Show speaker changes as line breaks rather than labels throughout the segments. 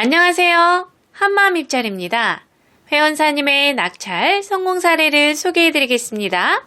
안녕하세요. 한마음입찰입니다. 회원사님의 낙찰 성공 사례를 소개해드리겠습니다.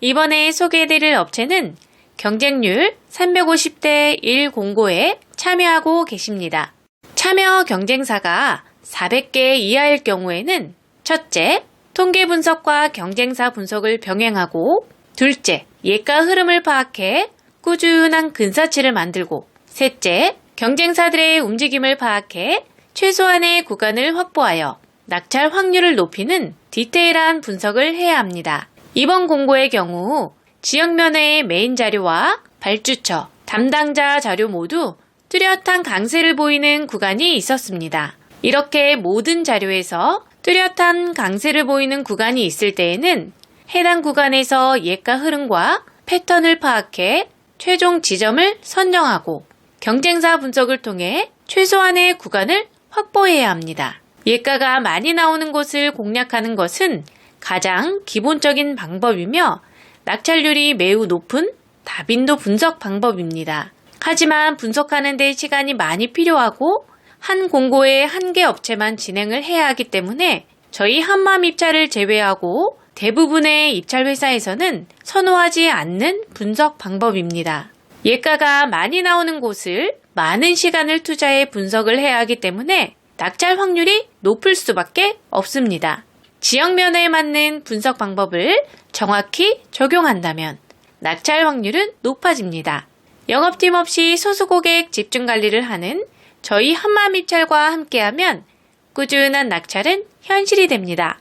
이번에 소개해드릴 업체는 경쟁률 350대 1 공고에 참여하고 계십니다. 참여 경쟁사가 400개 이하일 경우에는 첫째, 통계 분석과 경쟁사 분석을 병행하고 둘째, 예가 흐름을 파악해 꾸준한 근사치를 만들고 셋째, 경쟁사들의 움직임을 파악해 최소한의 구간을 확보하여 낙찰 확률을 높이는 디테일한 분석을 해야 합니다. 이번 공고의 경우 지역면의 메인 자료와 발주처, 담당자 자료 모두 뚜렷한 강세를 보이는 구간이 있었습니다. 이렇게 모든 자료에서 뚜렷한 강세를 보이는 구간이 있을 때에는 해당 구간에서 예가 흐름과 패턴을 파악해 최종 지점을 선정하고 경쟁사 분석을 통해 최소한의 구간을 확보해야 합니다. 예가가 많이 나오는 곳을 공략하는 것은 가장 기본적인 방법이며 낙찰률이 매우 높은 다빈도 분석 방법입니다. 하지만 분석하는 데 시간이 많이 필요하고 한 공고에 한 개 업체만 진행을 해야 하기 때문에 저희 한마음 입찰을 제외하고 대부분의 입찰 회사에서는 선호하지 않는 분석 방법입니다. 예가가 많이 나오는 곳을 많은 시간을 투자해 분석을 해야 하기 때문에 낙찰 확률이 높을 수밖에 없습니다. 지역면에 맞는 분석 방법을 정확히 적용한다면 낙찰 확률은 높아집니다. 영업팀 없이 소수고객 집중관리를 하는 저희 한마음입찰과 함께하면 꾸준한 낙찰은 현실이 됩니다.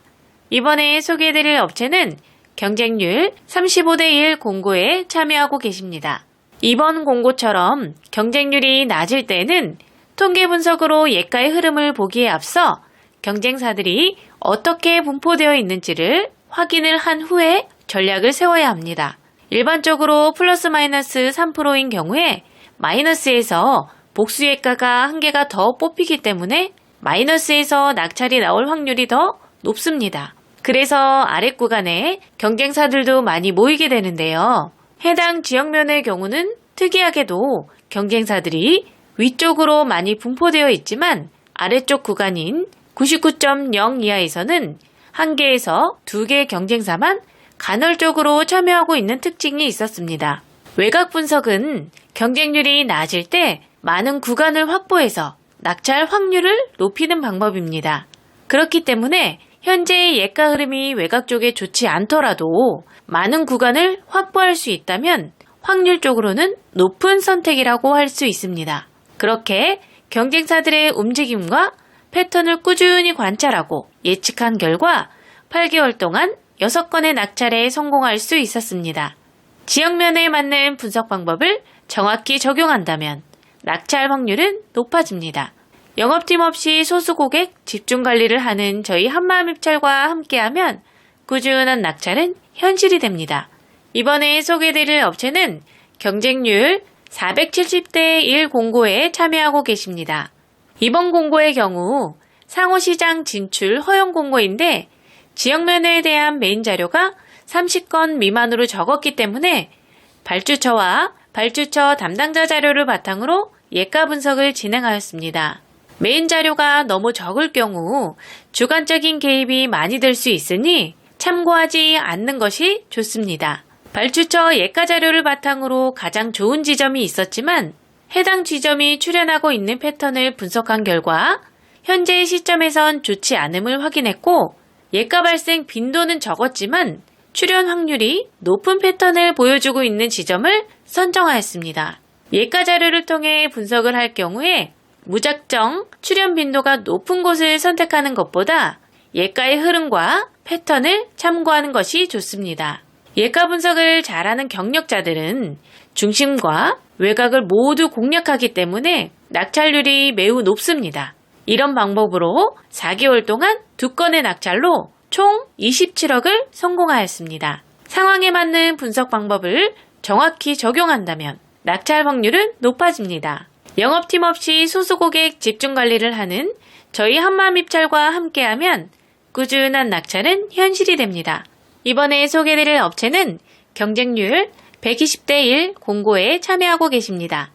이번에 소개해드릴 업체는 경쟁률 35대 1 공고에 참여하고 계십니다. 이번 공고처럼 경쟁률이 낮을 때는 통계 분석으로 예가의 흐름을 보기에 앞서 경쟁사들이 어떻게 분포되어 있는지를 확인을 한 후에 전략을 세워야 합니다. 일반적으로 플러스 마이너스 3%인 경우에 마이너스에서 복수 예가가 한 개가 더 뽑히기 때문에 마이너스에서 낙찰이 나올 확률이 더 높습니다. 그래서 아랫 구간에 경쟁사들도 많이 모이게 되는데요. 해당 지역면의 경우는 특이하게도 경쟁사들이 위쪽으로 많이 분포되어 있지만 아래쪽 구간인 99.0 이하에서는 한 개에서 두 개 경쟁사만 간헐적으로 참여하고 있는 특징이 있었습니다. 외곽 분석은 경쟁률이 낮을 때 많은 구간을 확보해서 낙찰 확률을 높이는 방법입니다. 그렇기 때문에 현재의 예가 흐름이 외곽 쪽에 좋지 않더라도 많은 구간을 확보할 수 있다면 확률적으로는 높은 선택이라고 할 수 있습니다. 그렇게 경쟁사들의 움직임과 패턴을 꾸준히 관찰하고 예측한 결과 8개월 동안 6건의 낙찰에 성공할 수 있었습니다. 지역면에 맞는 분석 방법을 정확히 적용한다면 낙찰 확률은 높아집니다. 영업팀 없이 소수고객 집중관리를 하는 저희 한마음입찰과 함께하면 꾸준한 낙찰은 현실이 됩니다. 이번에 소개해드릴 업체는 경쟁률 470대 1 공고에 참여하고 계십니다. 이번 공고의 경우 상호시장 진출 허용 공고인데 지역면에 대한 메인 자료가 30건 미만으로 적었기 때문에 발주처와 발주처 담당자 자료를 바탕으로 예가 분석을 진행하였습니다. 메인 자료가 너무 적을 경우 주관적인 개입이 많이 될 수 있으니 참고하지 않는 것이 좋습니다. 발주처 예가 자료를 바탕으로 가장 좋은 지점이 있었지만 해당 지점이 출현하고 있는 패턴을 분석한 결과 현재의 시점에선 좋지 않음을 확인했고 예가 발생 빈도는 적었지만 출현 확률이 높은 패턴을 보여주고 있는 지점을 선정하였습니다. 예가 자료를 통해 분석을 할 경우에 무작정 출현 빈도가 높은 곳을 선택하는 것보다 예가의 흐름과 패턴을 참고하는 것이 좋습니다. 예가 분석을 잘하는 경력자들은 중심과 외곽을 모두 공략하기 때문에 낙찰률이 매우 높습니다. 이런 방법으로 4개월 동안 2건의 낙찰로 총 27억을 성공하였습니다. 상황에 맞는 분석 방법을 정확히 적용한다면 낙찰 확률은 높아집니다. 영업팀 없이 소수고객 집중관리를 하는 저희 한마음입찰과 함께하면 꾸준한 낙찰은 현실이 됩니다. 이번에 소개해드릴 업체는 경쟁률 120대 1 공고에 참여하고 계십니다.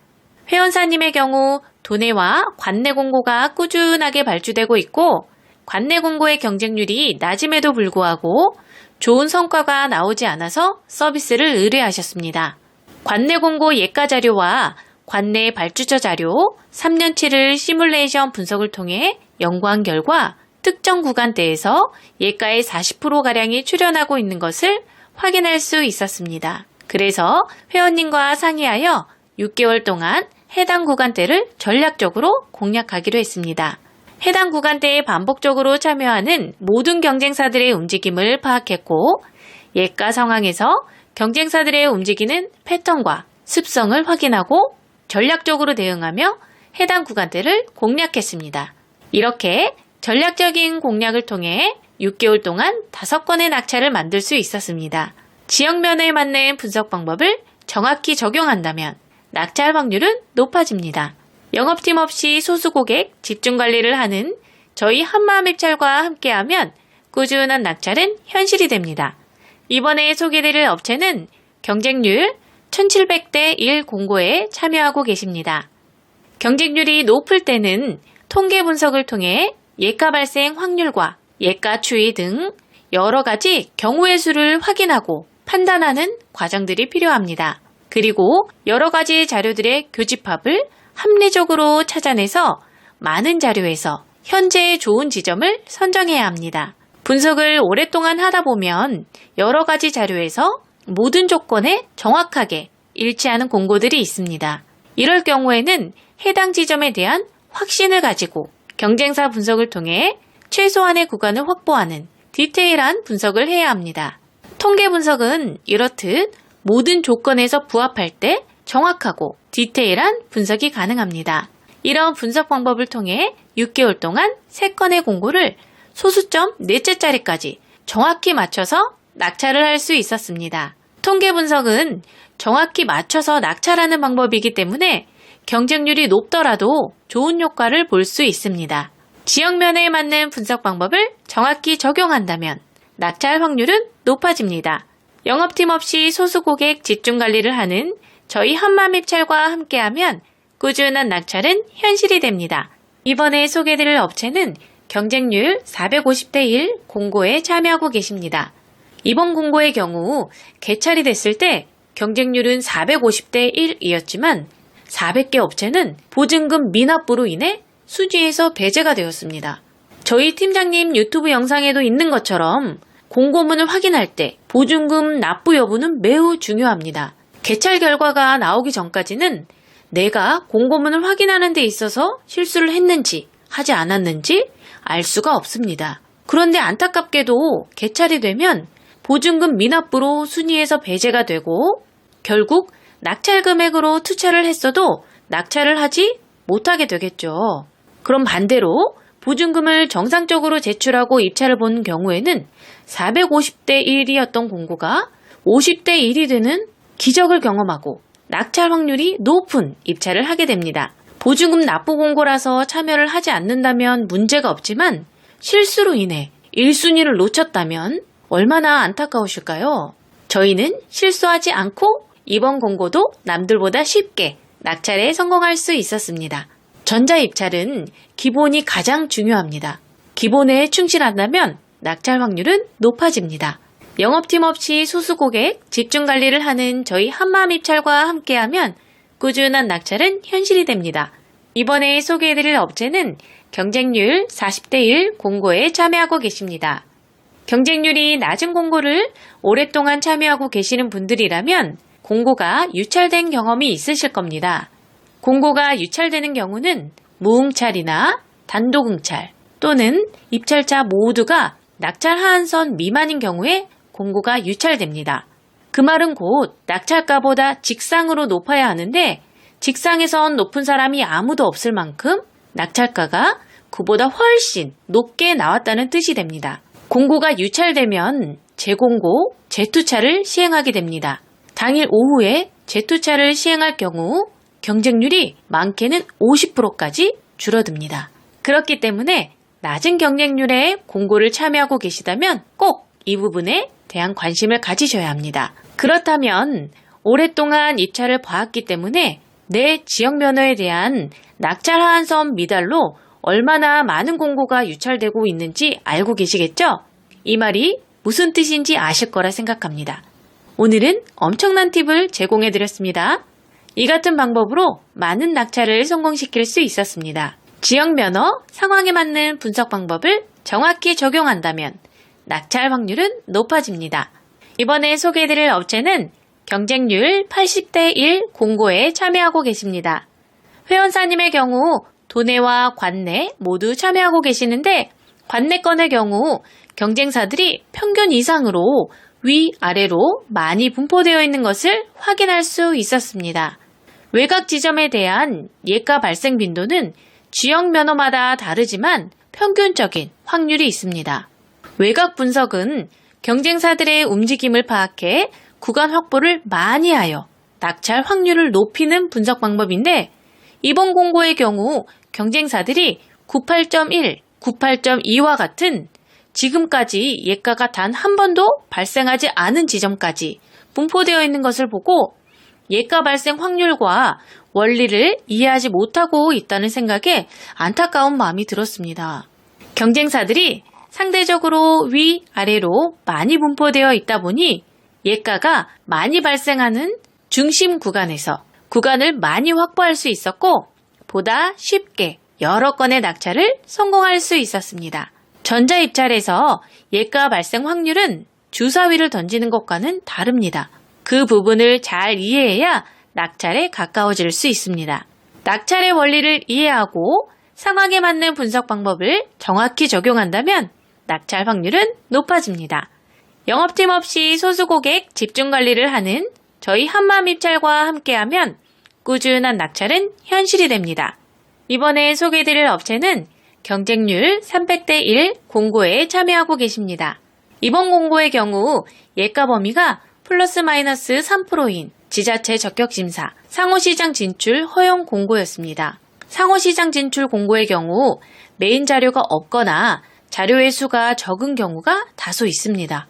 회원사님의 경우 도내와 관내 공고가 꾸준하게 발주되고 있고 관내 공고의 경쟁률이 낮음에도 불구하고 좋은 성과가 나오지 않아서 서비스를 의뢰하셨습니다. 관내 공고 예가 자료와 관내 발주처 자료, 3년치를 시뮬레이션 분석을 통해 연구한 결과 특정 구간대에서 예가의 40%가량이 출현하고 있는 것을 확인할 수 있었습니다. 그래서 회원님과 상의하여 6개월 동안 해당 구간대를 전략적으로 공략하기로 했습니다. 해당 구간대에 반복적으로 참여하는 모든 경쟁사들의 움직임을 파악했고 예가 상황에서 경쟁사들의 움직이는 패턴과 습성을 확인하고 전략적으로 대응하며 해당 구간대를 공략했습니다. 이렇게 전략적인 공략을 통해 6개월 동안 5건의 낙찰을 만들 수 있었습니다. 지역면에 맞는 분석 방법을 정확히 적용한다면 낙찰 확률은 높아집니다. 영업팀 없이 소수 고객 집중 관리를 하는 저희 한마음 입찰과 함께하면 꾸준한 낙찰은 현실이 됩니다. 이번에 소개드릴 업체는 경쟁률 1700대 1 공고에 참여하고 계십니다. 경쟁률이 높을 때는 통계 분석을 통해 예가 발생 확률과 예가 추이 등 여러 가지 경우의 수를 확인하고 판단하는 과정들이 필요합니다. 그리고 여러 가지 자료들의 교집합을 합리적으로 찾아내서 많은 자료에서 현재의 좋은 지점을 선정해야 합니다. 분석을 오랫동안 하다 보면 여러 가지 자료에서 모든 조건에 정확하게 일치하는 공고들이 있습니다. 이럴 경우에는 해당 지점에 대한 확신을 가지고 경쟁사 분석을 통해 최소한의 구간을 확보하는 디테일한 분석을 해야 합니다. 통계 분석은 이렇듯 모든 조건에서 부합할 때 정확하고 디테일한 분석이 가능합니다. 이런 분석 방법을 통해 6개월 동안 3건의 공고를 소수점 4채짜리까지 정확히 맞춰서 낙찰을 할 수 있었습니다. 통계 분석은 정확히 맞춰서 낙찰하는 방법이기 때문에 경쟁률이 높더라도 좋은 효과를 볼 수 있습니다. 지역면에 맞는 분석 방법을 정확히 적용한다면 낙찰 확률은 높아집니다. 영업팀 없이 소수 고객 집중 관리를 하는 저희 한마음 입찰과 함께하면 꾸준한 낙찰은 현실이 됩니다. 이번에 소개드릴 업체는 경쟁률 450대 1 공고에 참여하고 계십니다. 이번 공고의 경우 개찰이 됐을 때 경쟁률은 450대 1이었지만 400개 업체는 보증금 미납부로 인해 순위에서 배제가 되었습니다. 저희 팀장님 유튜브 영상에도 있는 것처럼 공고문을 확인할 때 보증금 납부 여부는 매우 중요합니다. 개찰 결과가 나오기 전까지는 내가 공고문을 확인하는 데 있어서 실수를 했는지 하지 않았는지 알 수가 없습니다. 그런데 안타깝게도 개찰이 되면 보증금 미납부로 순위에서 배제가 되고 결국 낙찰 금액으로 투차를 했어도 낙찰을 하지 못하게 되겠죠. 그럼 반대로 보증금을 정상적으로 제출하고 입찰을 본 경우에는 450대 1이었던 공고가 50대 1이 되는 기적을 경험하고 낙찰 확률이 높은 입찰을 하게 됩니다. 보증금 납부 공고라서 참여를 하지 않는다면 문제가 없지만 실수로 인해 1순위를 놓쳤다면 얼마나 안타까우실까요? 저희는 실수하지 않고 이번 공고도 남들보다 쉽게 낙찰에 성공할 수 있었습니다. 전자입찰은 기본이 가장 중요합니다. 기본에 충실한다면 낙찰 확률은 높아집니다. 영업팀 없이 소수 고객 집중 관리를 하는 저희 한마음 입찰과 함께하면 꾸준한 낙찰은 현실이 됩니다. 이번에 소개해드릴 업체는 경쟁률 40대 1 공고에 참여하고 계십니다. 경쟁률이 낮은 공고를 오랫동안 참여하고 계시는 분들이라면 공고가 유찰된 경험이 있으실 겁니다. 공고가 유찰되는 경우는 무응찰이나 단독응찰 또는 입찰자 모두가 낙찰 하한선 미만인 경우에 공고가 유찰됩니다. 그 말은 곧 낙찰가보다 직상으로 높아야 하는데 직상에선 높은 사람이 아무도 없을 만큼 낙찰가가 그보다 훨씬 높게 나왔다는 뜻이 됩니다. 공고가 유찰되면 재공고, 재투차를 시행하게 됩니다. 당일 오후에 재투차를 시행할 경우 경쟁률이 많게는 50%까지 줄어듭니다. 그렇기 때문에 낮은 경쟁률에 공고를 참여하고 계시다면 꼭 이 부분에 대한 관심을 가지셔야 합니다. 그렇다면 오랫동안 입찰을 봐왔기 때문에 내 지역 면허에 대한 낙찰 하한선 미달로 얼마나 많은 공고가 유찰되고 있는지 알고 계시겠죠? 이 말이 무슨 뜻인지 아실 거라 생각합니다. 오늘은 엄청난 팁을 제공해 드렸습니다. 이 같은 방법으로 많은 낙찰을 성공시킬 수 있었습니다. 지역 면허 상황에 맞는 분석 방법을 정확히 적용한다면 낙찰 확률은 높아집니다. 이번에 소개해드릴 업체는 경쟁률 80대 1 공고에 참여하고 계십니다. 회원사님의 경우 도내와 관내 모두 참여하고 계시는데 관내건의 경우 경쟁사들이 평균 이상으로 위아래로 많이 분포되어 있는 것을 확인할 수 있었습니다. 외곽 지점에 대한 예가 발생 빈도는 지역 면허마다 다르지만 평균적인 확률이 있습니다. 외곽 분석은 경쟁사들의 움직임을 파악해 구간 확보를 많이 하여 낙찰 확률을 높이는 분석 방법인데 이번 공고의 경우 경쟁사들이 98.1, 98.2와 같은 지금까지 예가가 단 한 번도 발생하지 않은 지점까지 분포되어 있는 것을 보고 예가 발생 확률과 원리를 이해하지 못하고 있다는 생각에 안타까운 마음이 들었습니다. 경쟁사들이 상대적으로 위아래로 많이 분포되어 있다 보니 예가가 많이 발생하는 중심 구간에서 구간을 많이 확보할 수 있었고 보다 쉽게 여러 건의 낙찰을 성공할 수 있었습니다. 전자 입찰에서 예가 발생 확률은 주사위를 던지는 것과는 다릅니다. 그 부분을 잘 이해해야 낙찰에 가까워질 수 있습니다. 낙찰의 원리를 이해하고 상황에 맞는 분석 방법을 정확히 적용한다면 낙찰 확률은 높아집니다. 영업팀 없이 소수 고객 집중 관리를 하는 저희 한마음입찰과 함께하면 꾸준한 낙찰은 현실이 됩니다. 이번에 소개해드릴 업체는 경쟁률 300대 1 공고에 참여하고 계십니다. 이번 공고의 경우 예가 범위가 플러스 마이너스 3%인 지자체 적격심사 상호시장 진출 허용 공고였습니다. 상호시장 진출 공고의 경우 메인 자료가 없거나 자료의 수가 적은 경우가 다소 있습니다.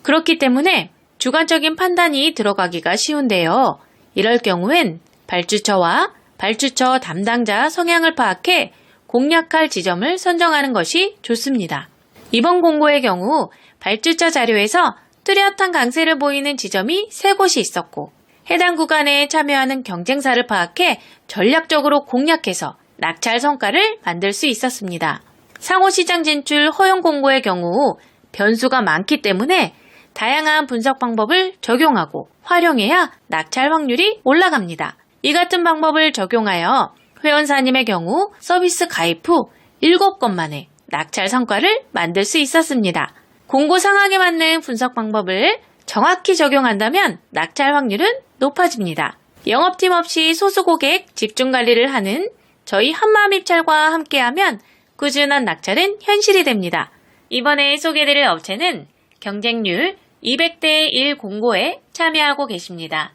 그렇기 때문에 주관적인 판단이 들어가기가 쉬운데요. 이럴 경우엔 발주처와 발주처 담당자 성향을 파악해 공략할 지점을 선정하는 것이 좋습니다. 이번 공고의 경우 발주처 자료에서 뚜렷한 강세를 보이는 지점이 3곳이 있었고 해당 구간에 참여하는 경쟁사를 파악해 전략적으로 공략해서 낙찰 성과를 만들 수 있었습니다. 상호시장 진출 허용 공고의 경우 변수가 많기 때문에 다양한 분석 방법을 적용하고 활용해야 낙찰 확률이 올라갑니다. 이 같은 방법을 적용하여 회원사님의 경우 서비스 가입 후 7건 만에 낙찰 성과를 만들 수 있었습니다. 공고 상황에 맞는 분석 방법을 정확히 적용한다면 낙찰 확률은 높아집니다. 영업팀 없이 소수 고객 집중 관리를 하는 저희 한마음입찰과 함께하면 꾸준한 낙찰은 현실이 됩니다. 이번에 소개해드릴 업체는 경쟁률 200대 1 공고에 참여하고 계십니다.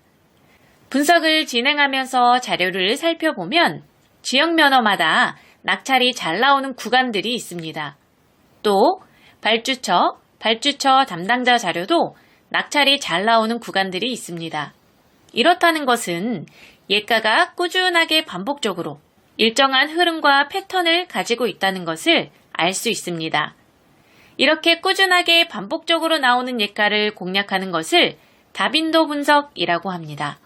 분석을 진행하면서 자료를 살펴보면 지역 면허마다 낙찰이 잘 나오는 구간들이 있습니다. 또 발주처 담당자 자료도 낙찰이 잘 나오는 구간들이 있습니다. 이렇다는 것은 예가가 꾸준하게 반복적으로 일정한 흐름과 패턴을 가지고 있다는 것을 알 수 있습니다. 이렇게 꾸준하게 반복적으로 나오는 예가를 공략하는 것을 다빈도 분석이라고 합니다.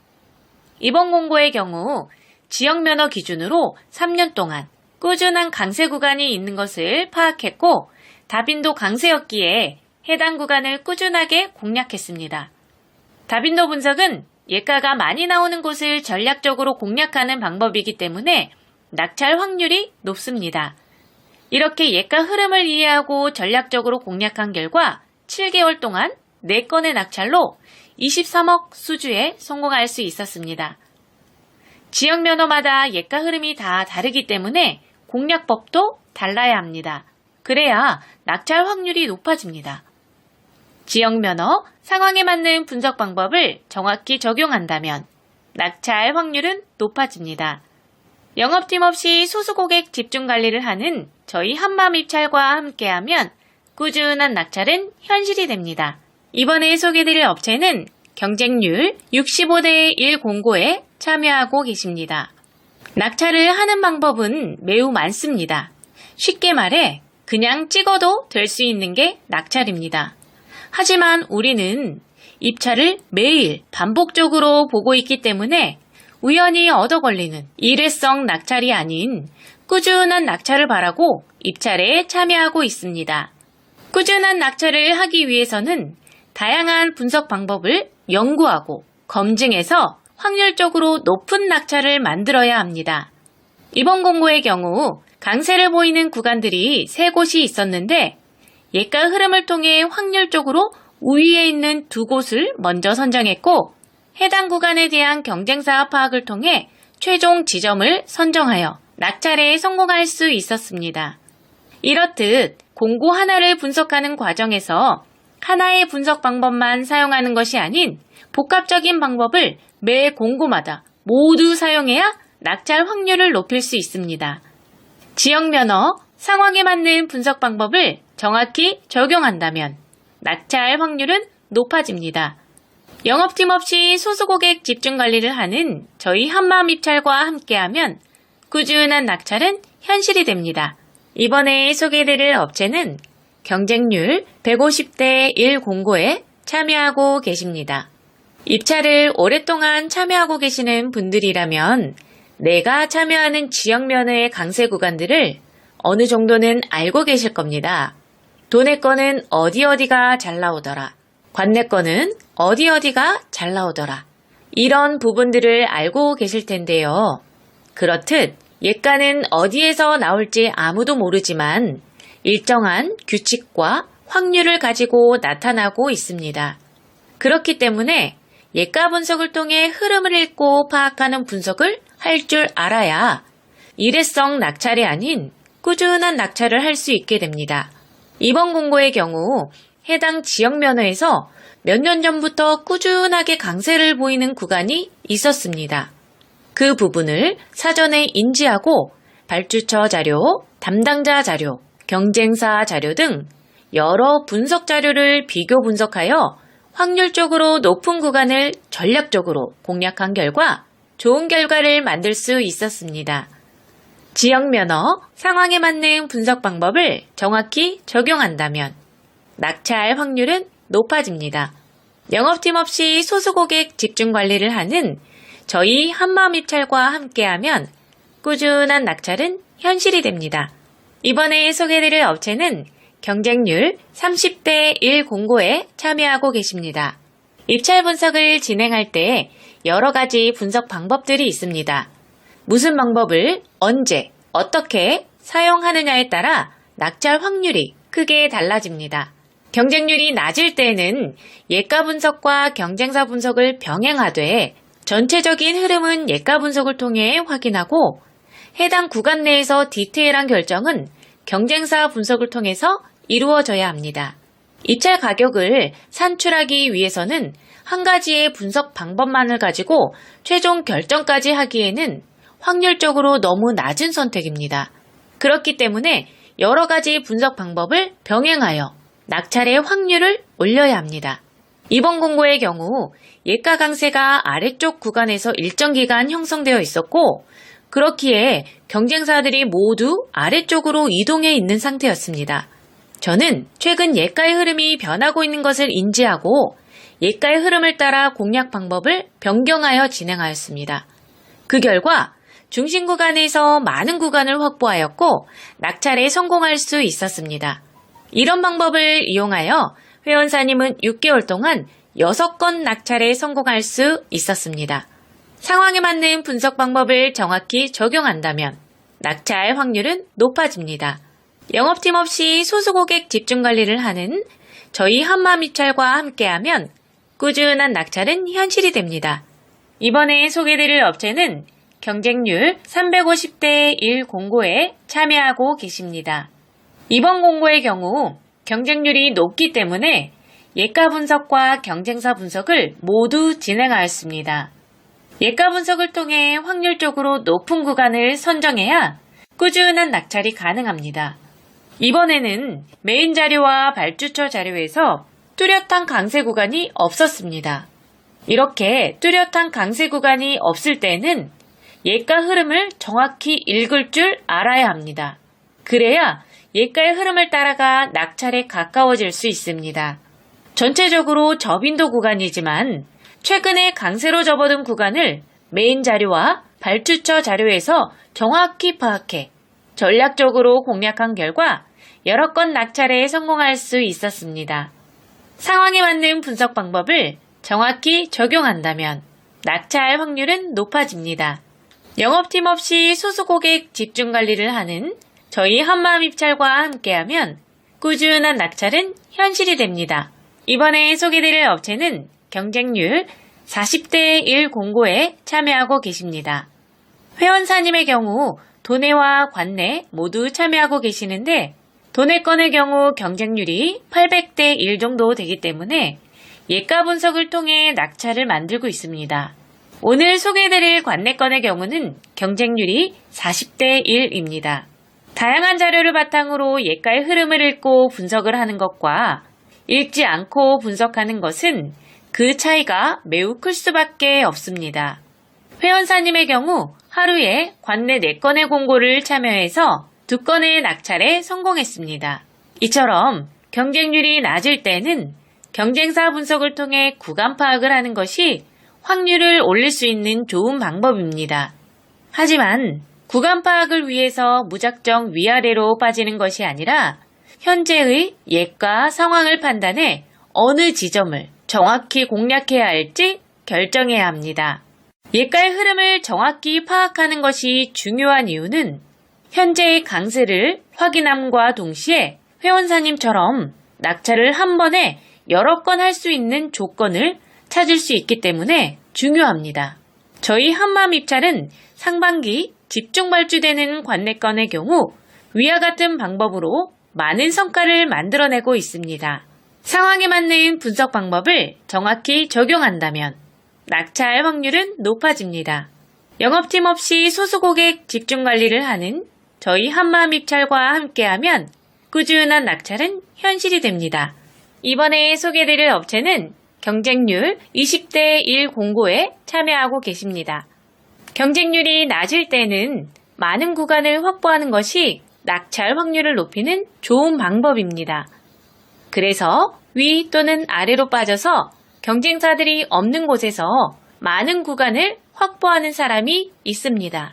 이번 공고의 경우 지역 면허 기준으로 3년 동안 꾸준한 강세 구간이 있는 것을 파악했고 다빈도 강세였기에 해당 구간을 꾸준하게 공략했습니다. 다빈도 분석은 예가가 많이 나오는 곳을 전략적으로 공략하는 방법이기 때문에 낙찰 확률이 높습니다. 이렇게 예가 흐름을 이해하고 전략적으로 공략한 결과 7개월 동안 4건의 낙찰로 23억 수주에 성공할 수 있었습니다. 지역 면허마다 예가 흐름이 다 다르기 때문에 공략법도 달라야 합니다. 그래야 낙찰 확률이 높아집니다. 지역 면허 상황에 맞는 분석 방법을 정확히 적용한다면 낙찰 확률은 높아집니다. 영업팀 없이 소수 고객 집중 관리를 하는 저희 한마음입찰과 함께하면 꾸준한 낙찰은 현실이 됩니다. 이번에 소개드릴 업체는 경쟁률 65대 1 공고에 참여하고 계십니다. 낙찰을 하는 방법은 매우 많습니다. 쉽게 말해 그냥 찍어도 될 수 있는 게 낙찰입니다. 하지만 우리는 입찰을 매일 반복적으로 보고 있기 때문에 우연히 얻어 걸리는 일회성 낙찰이 아닌 꾸준한 낙찰을 바라고 입찰에 참여하고 있습니다. 꾸준한 낙찰을 하기 위해서는 다양한 분석 방법을 연구하고 검증해서 확률적으로 높은 낙찰을 만들어야 합니다. 이번 공고의 경우 강세를 보이는 구간들이 3곳이 있었는데 예가 흐름을 통해 확률적으로 우위에 있는 2곳을 먼저 선정했고 해당 구간에 대한 경쟁사 파악을 통해 최종 지점을 선정하여 낙찰에 성공할 수 있었습니다. 이렇듯 공고 하나를 분석하는 과정에서 하나의 분석 방법만 사용하는 것이 아닌 복합적인 방법을 매 공고마다 모두 사용해야 낙찰 확률을 높일 수 있습니다. 지역 면허, 상황에 맞는 분석 방법을 정확히 적용한다면 낙찰 확률은 높아집니다. 영업팀 없이 소수고객 집중 관리를 하는 저희 한마음 입찰과 함께하면 꾸준한 낙찰은 현실이 됩니다. 이번에 소개해드릴 업체는 경쟁률 150대 1 공고에 참여하고 계십니다. 입찰을 오랫동안 참여하고 계시는 분들이라면 내가 참여하는 지역 면허의 강세 구간들을 어느 정도는 알고 계실 겁니다. 도내 거는 어디가 잘 나오더라. 관내 거는 어디가 잘 나오더라. 이런 부분들을 알고 계실 텐데요. 그렇듯 예가는 어디에서 나올지 아무도 모르지만 일정한 규칙과 확률을 가지고 나타나고 있습니다. 그렇기 때문에 예가 분석을 통해 흐름을 읽고 파악하는 분석을 할 줄 알아야 일회성 낙찰이 아닌 꾸준한 낙찰을 할 수 있게 됩니다. 이번 공고의 경우 해당 지역 면허에서 몇 년 전부터 꾸준하게 강세를 보이는 구간이 있었습니다. 그 부분을 사전에 인지하고 발주처 자료, 담당자 자료, 경쟁사 자료 등 여러 분석 자료를 비교 분석하여 확률적으로 높은 구간을 전략적으로 공략한 결과 좋은 결과를 만들 수 있었습니다. 지역 면허, 상황에 맞는 분석 방법을 정확히 적용한다면 낙찰 확률은 높아집니다. 영업팀 없이 소수고객 집중 관리를 하는 저희 한마음 입찰과 함께하면 꾸준한 낙찰은 현실이 됩니다. 이번에 소개해드릴 업체는 경쟁률 30대 1 공고에 참여하고 계십니다. 입찰 분석을 진행할 때 여러 가지 분석 방법들이 있습니다. 무슨 방법을 언제, 어떻게 사용하느냐에 따라 낙찰 확률이 크게 달라집니다. 경쟁률이 낮을 때는 예가 분석과 경쟁사 분석을 병행하되 전체적인 흐름은 예가 분석을 통해 확인하고 해당 구간 내에서 디테일한 결정은 경쟁사 분석을 통해서 이루어져야 합니다. 입찰 가격을 산출하기 위해서는 한 가지의 분석 방법만을 가지고 최종 결정까지 하기에는 확률적으로 너무 낮은 선택입니다. 그렇기 때문에 여러 가지 분석 방법을 병행하여 낙찰의 확률을 올려야 합니다. 이번 공고의 경우 예가 강세가 아래쪽 구간에서 일정 기간 형성되어 있었고 그렇기에 경쟁사들이 모두 아래쪽으로 이동해 있는 상태였습니다. 저는 최근 예가의 흐름이 변하고 있는 것을 인지하고 예가의 흐름을 따라 공략 방법을 변경하여 진행하였습니다. 그 결과 중심 구간에서 많은 구간을 확보하였고 낙찰에 성공할 수 있었습니다. 이런 방법을 이용하여 회원사님은 6개월 동안 6건 낙찰에 성공할 수 있었습니다. 상황에 맞는 분석 방법을 정확히 적용한다면 낙찰 확률은 높아집니다. 영업팀 없이 소수고객 집중 관리를 하는 저희 한마음 입찰과 함께하면 꾸준한 낙찰은 현실이 됩니다. 이번에 소개드릴 업체는 경쟁률 350대 1 공고에 참여하고 계십니다. 이번 공고의 경우 경쟁률이 높기 때문에 예가 분석과 경쟁사 분석을 모두 진행하였습니다. 예가 분석을 통해 확률적으로 높은 구간을 선정해야 꾸준한 낙찰이 가능합니다. 이번에는 메인 자료와 발주처 자료에서 뚜렷한 강세 구간이 없었습니다. 이렇게 뚜렷한 강세 구간이 없을 때는 예가 흐름을 정확히 읽을 줄 알아야 합니다. 그래야 예가의 흐름을 따라가 낙찰에 가까워질 수 있습니다. 전체적으로 저빈도 구간이지만 최근에 강세로 접어든 구간을 메인 자료와 발주처 자료에서 정확히 파악해 전략적으로 공략한 결과 여러 건 낙찰에 성공할 수 있었습니다. 상황에 맞는 분석 방법을 정확히 적용한다면 낙찰 확률은 높아집니다. 영업팀 없이 소수 고객 집중 관리를 하는 저희 한마음 입찰과 함께하면 꾸준한 낙찰은 현실이 됩니다. 이번에 소개드릴 업체는 경쟁률 40대 1 공고에 참여하고 계십니다. 회원사님의 경우 도내와 관내 모두 참여하고 계시는데 도내권의 경우 경쟁률이 800대 1 정도 되기 때문에 예가 분석을 통해 낙찰을 만들고 있습니다. 오늘 소개해드릴 관내권의 경우는 경쟁률이 40대 1입니다. 다양한 자료를 바탕으로 예가의 흐름을 읽고 분석을 하는 것과 읽지 않고 분석하는 것은 그 차이가 매우 클 수밖에 없습니다. 회원사님의 경우 하루에 관내 4건의 공고를 참여해서 2건의 낙찰에 성공했습니다. 이처럼 경쟁률이 낮을 때는 경쟁사 분석을 통해 구간 파악을 하는 것이 확률을 올릴 수 있는 좋은 방법입니다. 하지만 구간 파악을 위해서 무작정 위아래로 빠지는 것이 아니라 현재의 예가 상황을 판단해 어느 지점을 정확히 공략해야 할지 결정해야 합니다. 예가의 흐름을 정확히 파악하는 것이 중요한 이유는 현재의 강세를 확인함과 동시에 회원사님처럼 낙찰을 한 번에 여러 건 할 수 있는 조건을 찾을 수 있기 때문에 중요합니다. 저희 한마음 입찰은 상반기 집중 발주되는 관내건의 경우 위와 같은 방법으로 많은 성과를 만들어내고 있습니다. 상황에 맞는 분석 방법을 정확히 적용한다면 낙찰 확률은 높아집니다. 영업팀 없이 소수 고객 집중 관리를 하는 저희 한마음 입찰과 함께하면 꾸준한 낙찰은 현실이 됩니다. 이번에 소개해드릴 업체는 경쟁률 20대 1 공고에 참여하고 계십니다. 경쟁률이 낮을 때는 많은 구간을 확보하는 것이 낙찰 확률을 높이는 좋은 방법입니다. 그래서 위 또는 아래로 빠져서 경쟁사들이 없는 곳에서 많은 구간을 확보하는 사람이 있습니다.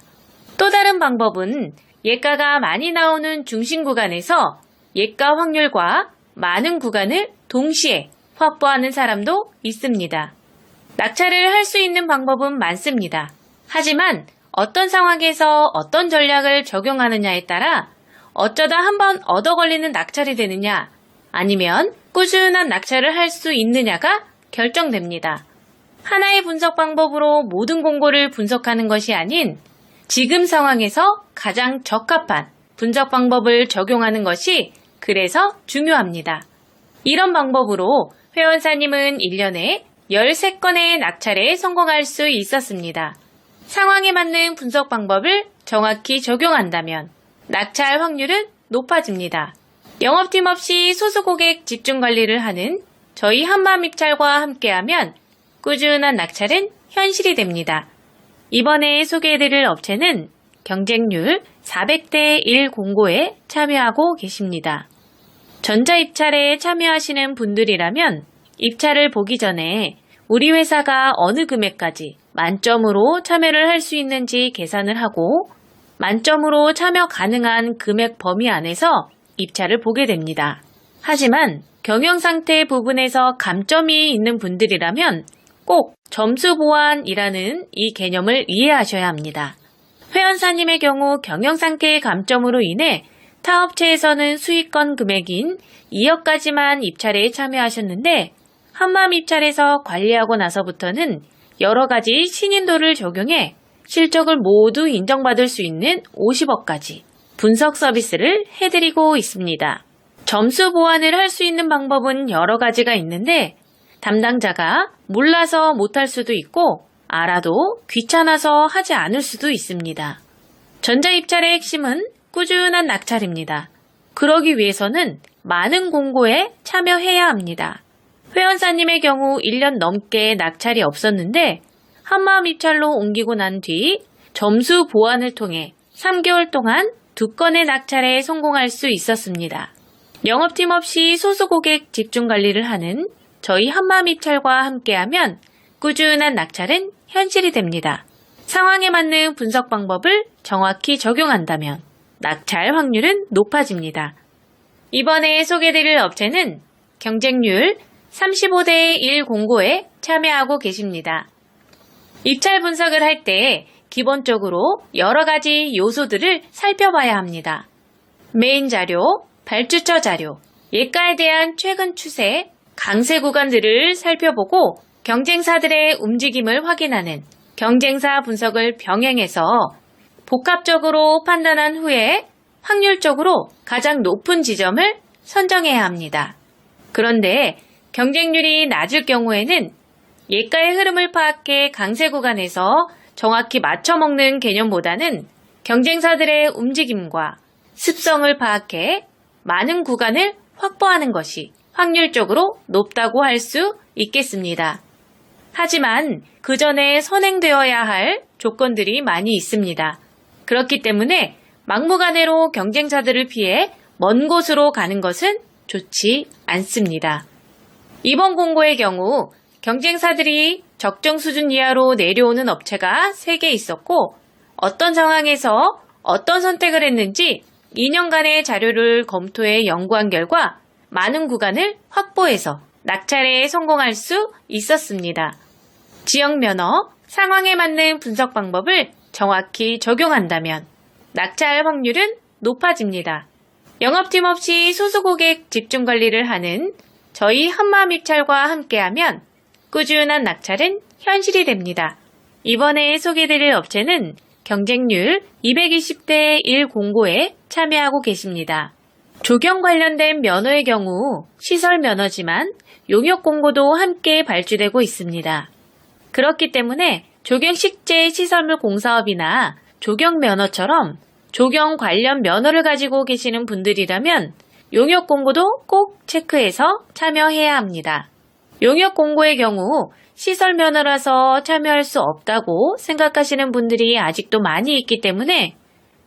또 다른 방법은 예가가 많이 나오는 중심 구간에서 예가 확률과 많은 구간을 동시에 확보하는 사람도 있습니다. 낙찰을 할 수 있는 방법은 많습니다. 하지만 어떤 상황에서 어떤 전략을 적용하느냐에 따라 어쩌다 한번 얻어 걸리는 낙찰이 되느냐 아니면 꾸준한 낙찰을 할 수 있느냐가 결정됩니다. 하나의 분석 방법으로 모든 공고를 분석하는 것이 아닌 지금 상황에서 가장 적합한 분석 방법을 적용하는 것이 그래서 중요합니다. 이런 방법으로 회원사님은 1년에 13건의 낙찰에 성공할 수 있었습니다. 상황에 맞는 분석 방법을 정확히 적용한다면 낙찰 확률은 높아집니다. 영업팀 없이 소수 고객 집중 관리를 하는 저희 한마음 입찰과 함께하면 꾸준한 낙찰은 현실이 됩니다. 이번에 소개해드릴 업체는 경쟁률 400대 1 공고에 참여하고 계십니다. 전자입찰에 참여하시는 분들이라면 입찰을 보기 전에 우리 회사가 어느 금액까지 만점으로 참여를 할 수 있는지 계산을 하고 만점으로 참여 가능한 금액 범위 안에서 입찰을 보게 됩니다. 하지만 경영상태 부분에서 감점이 있는 분들이라면 꼭 점수 보완이라는 이 개념을 이해하셔야 합니다. 회원사님의 경우 경영상태의 감점으로 인해 타 업체에서는 수익권 금액인 2억까지만 입찰에 참여하셨는데 한마음 입찰에서 관리하고 나서부터는 여러 가지 신인도를 적용해 실적을 모두 인정받을 수 있는 50억까지 분석 서비스를 해드리고 있습니다. 점수 보완을 할 수 있는 방법은 여러 가지가 있는데 담당자가 몰라서 못할 수도 있고 알아도 귀찮아서 하지 않을 수도 있습니다. 전자입찰의 핵심은 꾸준한 낙찰입니다. 그러기 위해서는 많은 공고에 참여해야 합니다. 회원사님의 경우 1년 넘게 낙찰이 없었는데 한마음 입찰로 옮기고 난 뒤 점수 보완을 통해 3개월 동안 2건의 낙찰에 성공할 수 있었습니다. 영업팀 없이 소수 고객 집중 관리를 하는 저희 한마음 입찰과 함께하면 꾸준한 낙찰은 현실이 됩니다. 상황에 맞는 분석 방법을 정확히 적용한다면 낙찰 확률은 높아집니다. 이번에 소개드릴 업체는 경쟁률 35대 1 공고에 참여하고 계십니다. 입찰 분석을 할 때 기본적으로 여러 가지 요소들을 살펴봐야 합니다. 메인 자료, 발주처 자료, 예가에 대한 최근 추세, 강세 구간들을 살펴보고 경쟁사들의 움직임을 확인하는 경쟁사 분석을 병행해서 복합적으로 판단한 후에 확률적으로 가장 높은 지점을 선정해야 합니다. 그런데 경쟁률이 낮을 경우에는 예가의 흐름을 파악해 강세 구간에서 정확히 맞춰먹는 개념보다는 경쟁사들의 움직임과 습성을 파악해 많은 구간을 확보하는 것이 확률적으로 높다고 할 수 있겠습니다. 하지만 그 전에 선행되어야 할 조건들이 많이 있습니다. 그렇기 때문에 막무가내로 경쟁사들을 피해 먼 곳으로 가는 것은 좋지 않습니다. 이번 공고의 경우 경쟁사들이 적정 수준 이하로 내려오는 업체가 3개 있었고 어떤 상황에서 어떤 선택을 했는지 2년간의 자료를 검토해 연구한 결과 많은 구간을 확보해서 낙찰에 성공할 수 있었습니다. 지역 면허, 상황에 맞는 분석 방법을 정확히 적용한다면 낙찰 확률은 높아집니다. 영업팀 없이 소수 고객 집중 관리를 하는 저희 한마음 입찰과 함께하면 꾸준한 낙찰은 현실이 됩니다. 이번에 소개드릴 업체는 경쟁률 220대 1 공고에 참여하고 계십니다. 조경 관련된 면허의 경우 시설 면허지만 용역 공고도 함께 발주되고 있습니다. 그렇기 때문에 조경 식재 시설물 공사업이나 조경 면허처럼 조경 관련 면허를 가지고 계시는 분들이라면 용역 공고도 꼭 체크해서 참여해야 합니다. 용역 공고의 경우 시설 면허라서 참여할 수 없다고 생각하시는 분들이 아직도 많이 있기 때문에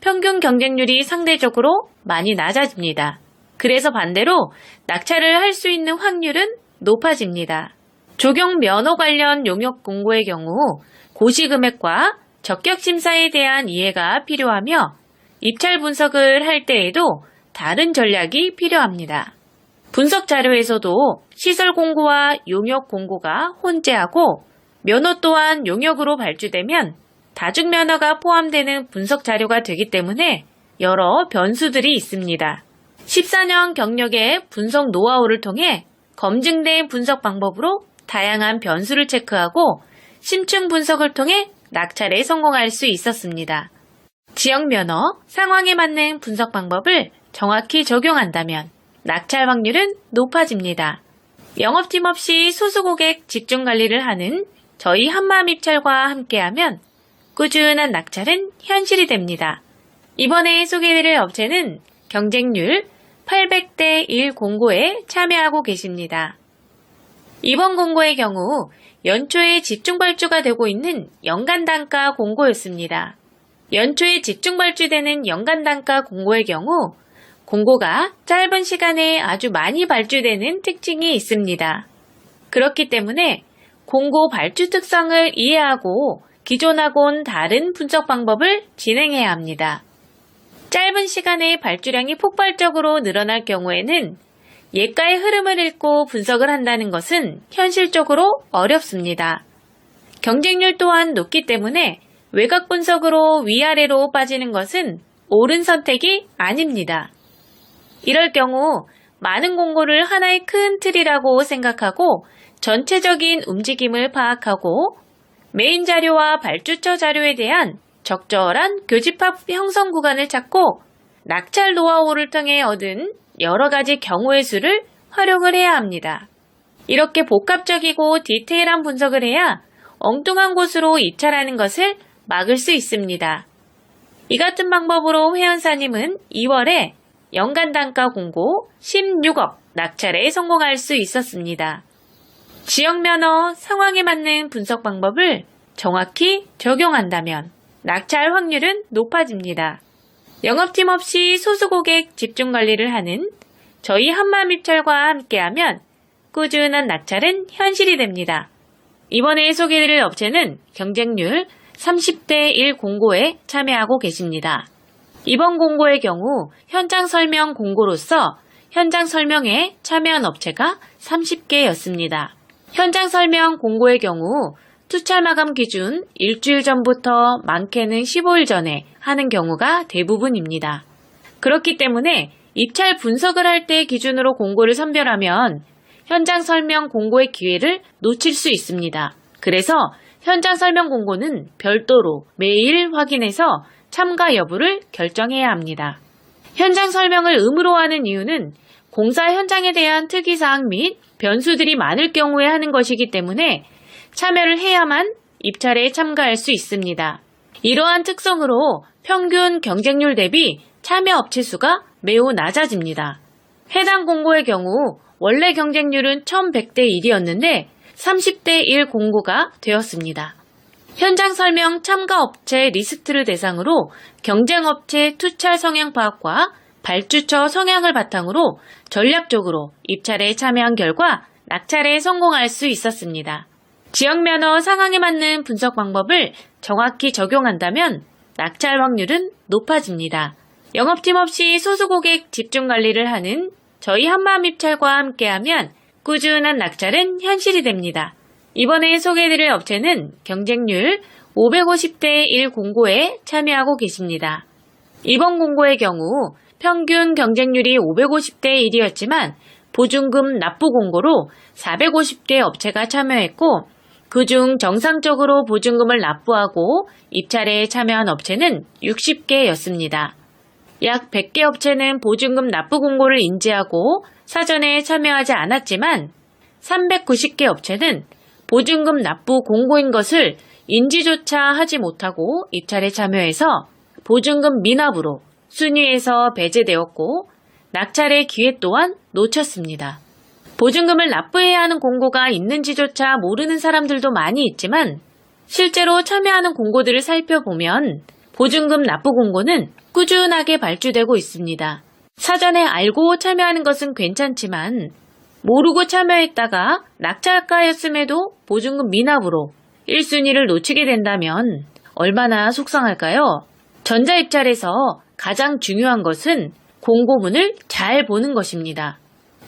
평균 경쟁률이 상대적으로 많이 낮아집니다. 그래서 반대로 낙찰을 할 수 있는 확률은 높아집니다. 조경 면허 관련 용역 공고의 경우 고시금액과 적격심사에 대한 이해가 필요하며 입찰 분석을 할 때에도 다른 전략이 필요합니다. 분석 자료에서도 시설 공고와 용역 공고가 혼재하고 면허 또한 용역으로 발주되면 다중 면허가 포함되는 분석 자료가 되기 때문에 여러 변수들이 있습니다. 14년 경력의 분석 노하우를 통해 검증된 분석 방법으로 다양한 변수를 체크하고 심층 분석을 통해 낙찰에 성공할 수 있었습니다. 지역 면허, 상황에 맞는 분석 방법을 정확히 적용한다면 낙찰 확률은 높아집니다. 영업팀 없이 소수 고객 집중 관리를 하는 저희 한마음 입찰과 함께하면 꾸준한 낙찰은 현실이 됩니다. 이번에 소개해드릴 업체는 경쟁률 800대 1 공고에 참여하고 계십니다. 이번 공고의 경우 연초에 집중 발주가 되고 있는 연간 단가 공고였습니다. 연초에 집중 발주되는 연간 단가 공고의 경우 공고가 짧은 시간에 아주 많이 발주되는 특징이 있습니다. 그렇기 때문에 공고 발주 특성을 이해하고 기존하고는 다른 분석 방법을 진행해야 합니다. 짧은 시간에 발주량이 폭발적으로 늘어날 경우에는 예가의 흐름을 읽고 분석을 한다는 것은 현실적으로 어렵습니다. 경쟁률 또한 높기 때문에 외곽 분석으로 위아래로 빠지는 것은 옳은 선택이 아닙니다. 이럴 경우 많은 공고를 하나의 큰 틀이라고 생각하고 전체적인 움직임을 파악하고 메인 자료와 발주처 자료에 대한 적절한 교집합 형성 구간을 찾고 낙찰 노하우를 통해 얻은 여러 가지 경우의 수를 활용을 해야 합니다. 이렇게 복합적이고 디테일한 분석을 해야 엉뚱한 곳으로 입찰하는 것을 막을 수 있습니다. 이 같은 방법으로 회원사님은 2월에 연간 단가 공고 16억 낙찰에 성공할 수 있었습니다. 지역면허 상황에 맞는 분석 방법을 정확히 적용한다면 낙찰 확률은 높아집니다. 영업팀 없이 소수고객 집중관리를 하는 저희 한마음입찰과 함께하면 꾸준한 낙찰은 현실이 됩니다. 이번에 소개해드릴 업체는 경쟁률 30대 1 공고에 참여하고 계십니다. 이번 공고의 경우 현장 설명 공고로서 현장 설명에 참여한 업체가 30개였습니다. 현장 설명 공고의 경우 투찰 마감 기준 일주일 전부터 많게는 15일 전에 하는 경우가 대부분입니다. 그렇기 때문에 입찰 분석을 할 때 기준으로 공고를 선별하면 현장 설명 공고의 기회를 놓칠 수 있습니다. 그래서 현장 설명 공고는 별도로 매일 확인해서 참가 여부를 결정해야 합니다. 현장 설명을 의무로 하는 이유는 공사 현장에 대한 특이사항 및 변수들이 많을 경우에 하는 것이기 때문에 참여를 해야만 입찰에 참가할 수 있습니다. 이러한 특성으로 평균 경쟁률 대비 참여 업체 수가 매우 낮아집니다. 해당 공고의 경우 원래 경쟁률은 1100대 1이었는데 30대 1 공고가 되었습니다. 현장 설명 참가 업체 리스트를 대상으로 경쟁업체 투찰 성향 파악과 발주처 성향을 바탕으로 전략적으로 입찰에 참여한 결과 낙찰에 성공할 수 있었습니다. 지역면허 상황에 맞는 분석 방법을 정확히 적용한다면 낙찰 확률은 높아집니다. 영업팀 없이 소수고객 집중관리를 하는 저희 한마음입찰과 함께하면 꾸준한 낙찰은 현실이 됩니다. 이번에 소개해드릴 업체는 경쟁률 550대 1 공고에 참여하고 계십니다. 이번 공고의 경우 평균 경쟁률이 550대 1이었지만 보증금 납부 공고로 450개 업체가 참여했고 그중 정상적으로 보증금을 납부하고 입찰에 참여한 업체는 60개였습니다. 약 100개 업체는 보증금 납부 공고를 인지하고 사전에 참여하지 않았지만 390개 업체는 보증금 납부 공고인 것을 인지조차 하지 못하고 입찰에 참여해서 보증금 미납으로 순위에서 배제되었고 낙찰의 기회 또한 놓쳤습니다. 보증금을 납부해야 하는 공고가 있는지조차 모르는 사람들도 많이 있지만 실제로 참여하는 공고들을 살펴보면 보증금 납부 공고는 꾸준하게 발주되고 있습니다. 사전에 알고 참여하는 것은 괜찮지만 모르고 참여했다가 낙찰가였음에도 보증금 미납으로 1순위를 놓치게 된다면 얼마나 속상할까요? 전자입찰에서 가장 중요한 것은 공고문을 잘 보는 것입니다.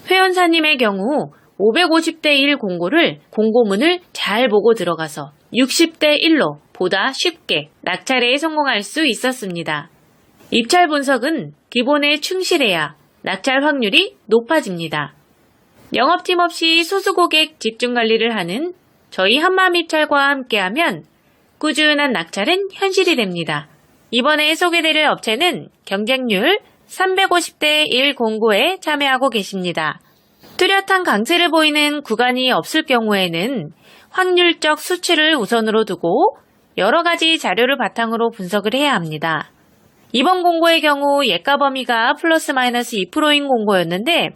회원사님의 경우 550대 1 공고를 공고문을 잘 보고 들어가서 60대 1로 보다 쉽게 낙찰에 성공할 수 있었습니다. 입찰 분석은 기본에 충실해야 낙찰 확률이 높아집니다. 영업팀 없이 소수고객 집중관리를 하는 저희 한마음입찰과 함께하면 꾸준한 낙찰은 현실이 됩니다. 이번에 소개드릴 업체는 경쟁률 350대 1 공고에 참여하고 계십니다. 뚜렷한 강세를 보이는 구간이 없을 경우에는 확률적 수치를 우선으로 두고 여러 가지 자료를 바탕으로 분석을 해야 합니다. 이번 공고의 경우 예가 범위가 플러스 마이너스 2%인 공고였는데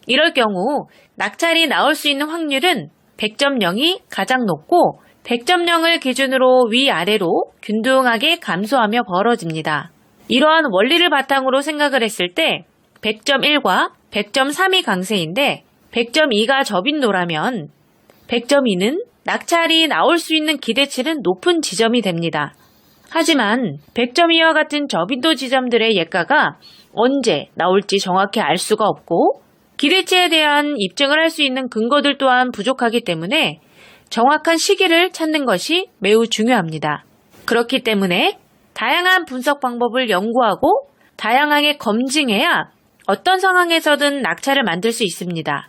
이럴 경우 낙찰이 나올 수 있는 확률은 100점 0이 가장 높고 100점 0을 기준으로 위아래로 균등하게 감소하며 벌어집니다. 이러한 원리를 바탕으로 생각을 했을 때 100점 1과 100점 3이 강세인데 100점 2가 저빈도라면 100점 2는 낙찰이 나올 수 있는 기대치는 높은 지점이 됩니다. 하지만 100점 2와 같은 저빈도 지점들의 예가가 언제 나올지 정확히 알 수가 없고 기대치에 대한 입증을 할 수 있는 근거들 또한 부족하기 때문에 정확한 시기를 찾는 것이 매우 중요합니다. 그렇기 때문에 다양한 분석 방법을 연구하고 다양하게 검증해야 어떤 상황에서든 낙찰을 만들 수 있습니다.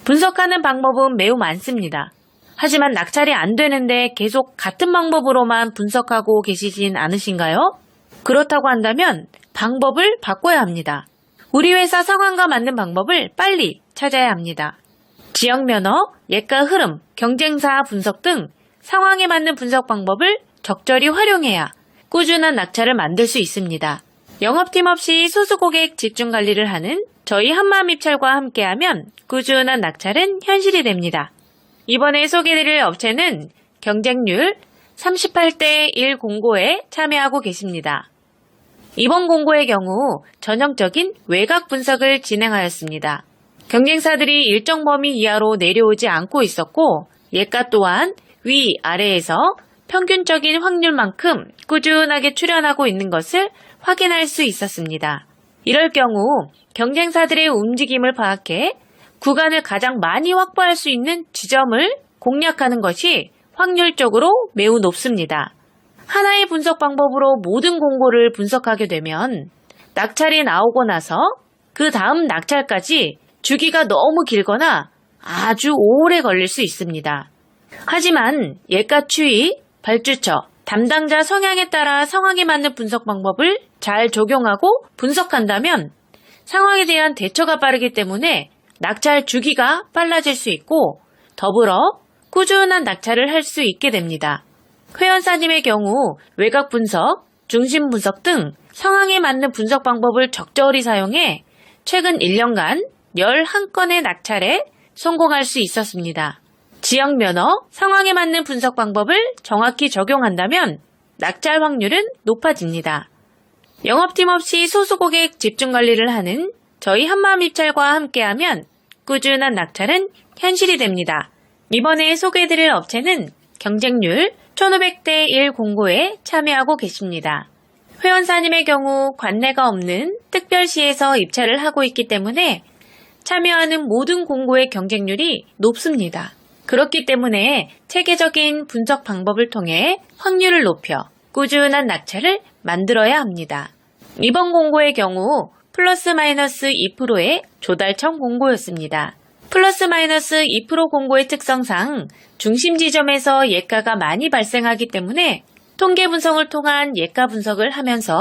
분석하는 방법은 매우 많습니다. 하지만 낙찰이 안 되는데 계속 같은 방법으로만 분석하고 계시진 않으신가요? 그렇다고 한다면 방법을 바꿔야 합니다. 우리 회사 상황과 맞는 방법을 빨리 찾아야 합니다. 지역면허, 예가 흐름, 경쟁사 분석 등 상황에 맞는 분석 방법을 적절히 활용해야 꾸준한 낙찰을 만들 수 있습니다. 영업팀 없이 소수고객 집중관리를 하는 저희 한마음입찰과 함께하면 꾸준한 낙찰은 현실이 됩니다. 이번에 소개해드릴 업체는 경쟁률 38대 1 공고에 참여하고 계십니다. 이번 공고의 경우 전형적인 외곽 분석을 진행하였습니다. 경쟁사들이 일정 범위 이하로 내려오지 않고 있었고 예가 또한 위, 아래에서 평균적인 확률만큼 꾸준하게 출현하고 있는 것을 확인할 수 있었습니다. 이럴 경우 경쟁사들의 움직임을 파악해 구간을 가장 많이 확보할 수 있는 지점을 공략하는 것이 확률적으로 매우 높습니다. 하나의 분석 방법으로 모든 공고를 분석하게 되면 낙찰이 나오고 나서 그 다음 낙찰까지 주기가 너무 길거나 아주 오래 걸릴 수 있습니다. 하지만 예가 추이, 발주처, 담당자 성향에 따라 상황에 맞는 분석 방법을 잘 적용하고 분석한다면 상황에 대한 대처가 빠르기 때문에 낙찰 주기가 빨라질 수 있고 더불어 꾸준한 낙찰을 할 수 있게 됩니다. 회원사님의 경우 외곽 분석, 중심 분석 등 상황에 맞는 분석 방법을 적절히 사용해 최근 1년간 11건의 낙찰에 성공할 수 있었습니다. 지역 면허, 상황에 맞는 분석 방법을 정확히 적용한다면 낙찰 확률은 높아집니다. 영업팀 없이 소수고객 집중 관리를 하는 저희 한마음입찰과 함께하면 꾸준한 낙찰은 현실이 됩니다. 이번에 소개해드릴 업체는 경쟁률 1500대 1 공고에 참여하고 계십니다. 회원사님의 경우 관내가 없는 특별시에서 입찰을 하고 있기 때문에 참여하는 모든 공고의 경쟁률이 높습니다. 그렇기 때문에 체계적인 분석 방법을 통해 확률을 높여 꾸준한 낙찰을 만들어야 합니다. 이번 공고의 경우 플러스 마이너스 2%의 조달청 공고였습니다. 플러스 마이너스 2% 공고의 특성상 중심 지점에서 예가가 많이 발생하기 때문에 통계 분석을 통한 예가 분석을 하면서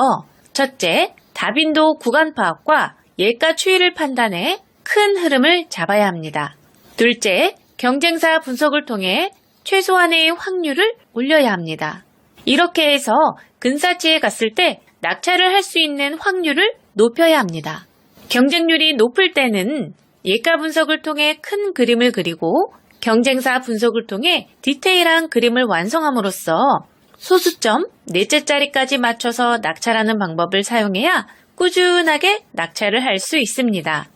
첫째, 다빈도 구간 파악과 예가 추이를 판단해 큰 흐름을 잡아야 합니다. 둘째, 경쟁사 분석을 통해 최소한의 확률을 올려야 합니다. 이렇게 해서 근사치에 갔을 때 낙찰을 할 수 있는 확률을 높여야 합니다. 경쟁률이 높을 때는 예가 분석을 통해 큰 그림을 그리고 경쟁사 분석을 통해 디테일한 그림을 완성함으로써 소수점, 넷째 자리까지 맞춰서 낙찰하는 방법을 사용해야 꾸준하게 낙찰을 할 수 있습니다.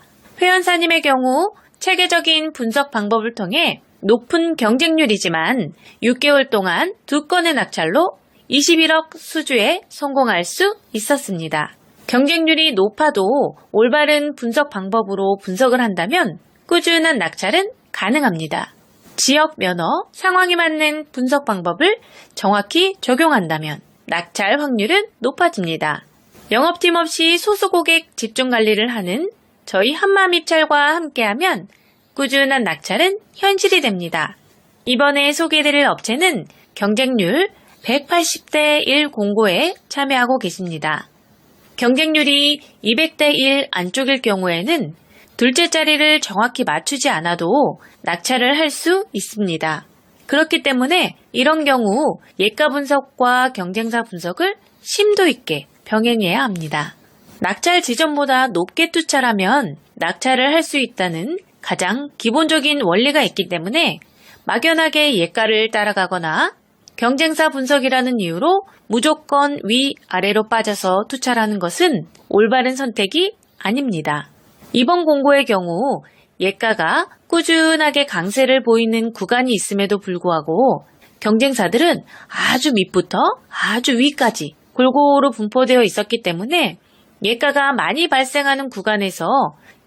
회원사님의 경우 체계적인 분석 방법을 통해 높은 경쟁률이지만 6개월 동안 2건의 낙찰로 21억 수주에 성공할 수 있었습니다. 경쟁률이 높아도 올바른 분석 방법으로 분석을 한다면 꾸준한 낙찰은 가능합니다. 지역 면허, 상황에 맞는 분석 방법을 정확히 적용한다면 낙찰 확률은 높아집니다. 영업팀 없이 소수고객 집중 관리를 하는 저희 한마음입찰과 함께하면 꾸준한 낙찰은 현실이 됩니다. 이번에 소개해드릴 업체는 경쟁률 180대 1 공고에 참여하고 계십니다. 경쟁률이 200대 1 안쪽일 경우에는 둘째 자리를 정확히 맞추지 않아도 낙찰을 할 수 있습니다. 그렇기 때문에 이런 경우 예가 분석과 경쟁사 분석을 심도 있게 병행해야 합니다. 낙찰 지점보다 높게 투찰하면 낙찰을 할 수 있다는 가장 기본적인 원리가 있기 때문에 막연하게 예가를 따라가거나 경쟁사 분석이라는 이유로 무조건 위, 아래로 빠져서 투찰하는 것은 올바른 선택이 아닙니다. 이번 공고의 경우 예가가 꾸준하게 강세를 보이는 구간이 있음에도 불구하고 경쟁사들은 아주 밑부터 아주 위까지 골고루 분포되어 있었기 때문에 예가가 많이 발생하는 구간에서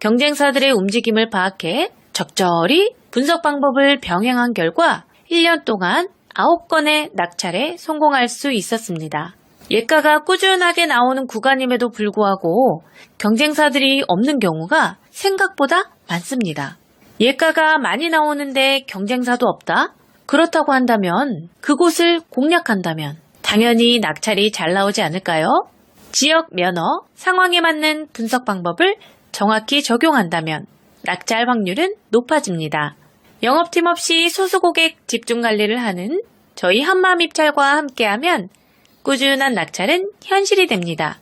경쟁사들의 움직임을 파악해 적절히 분석 방법을 병행한 결과 1년 동안 9건의 낙찰에 성공할 수 있었습니다. 예가가 꾸준하게 나오는 구간임에도 불구하고 경쟁사들이 없는 경우가 생각보다 많습니다. 예가가 많이 나오는데 경쟁사도 없다? 그렇다고 한다면 그곳을 공략한다면 당연히 낙찰이 잘 나오지 않을까요? 지역 면허, 상황에 맞는 분석 방법을 정확히 적용한다면 낙찰 확률은 높아집니다. 영업팀 없이 소수고객 집중 관리를 하는 저희 한마음입찰과 함께하면 꾸준한 낙찰은 현실이 됩니다.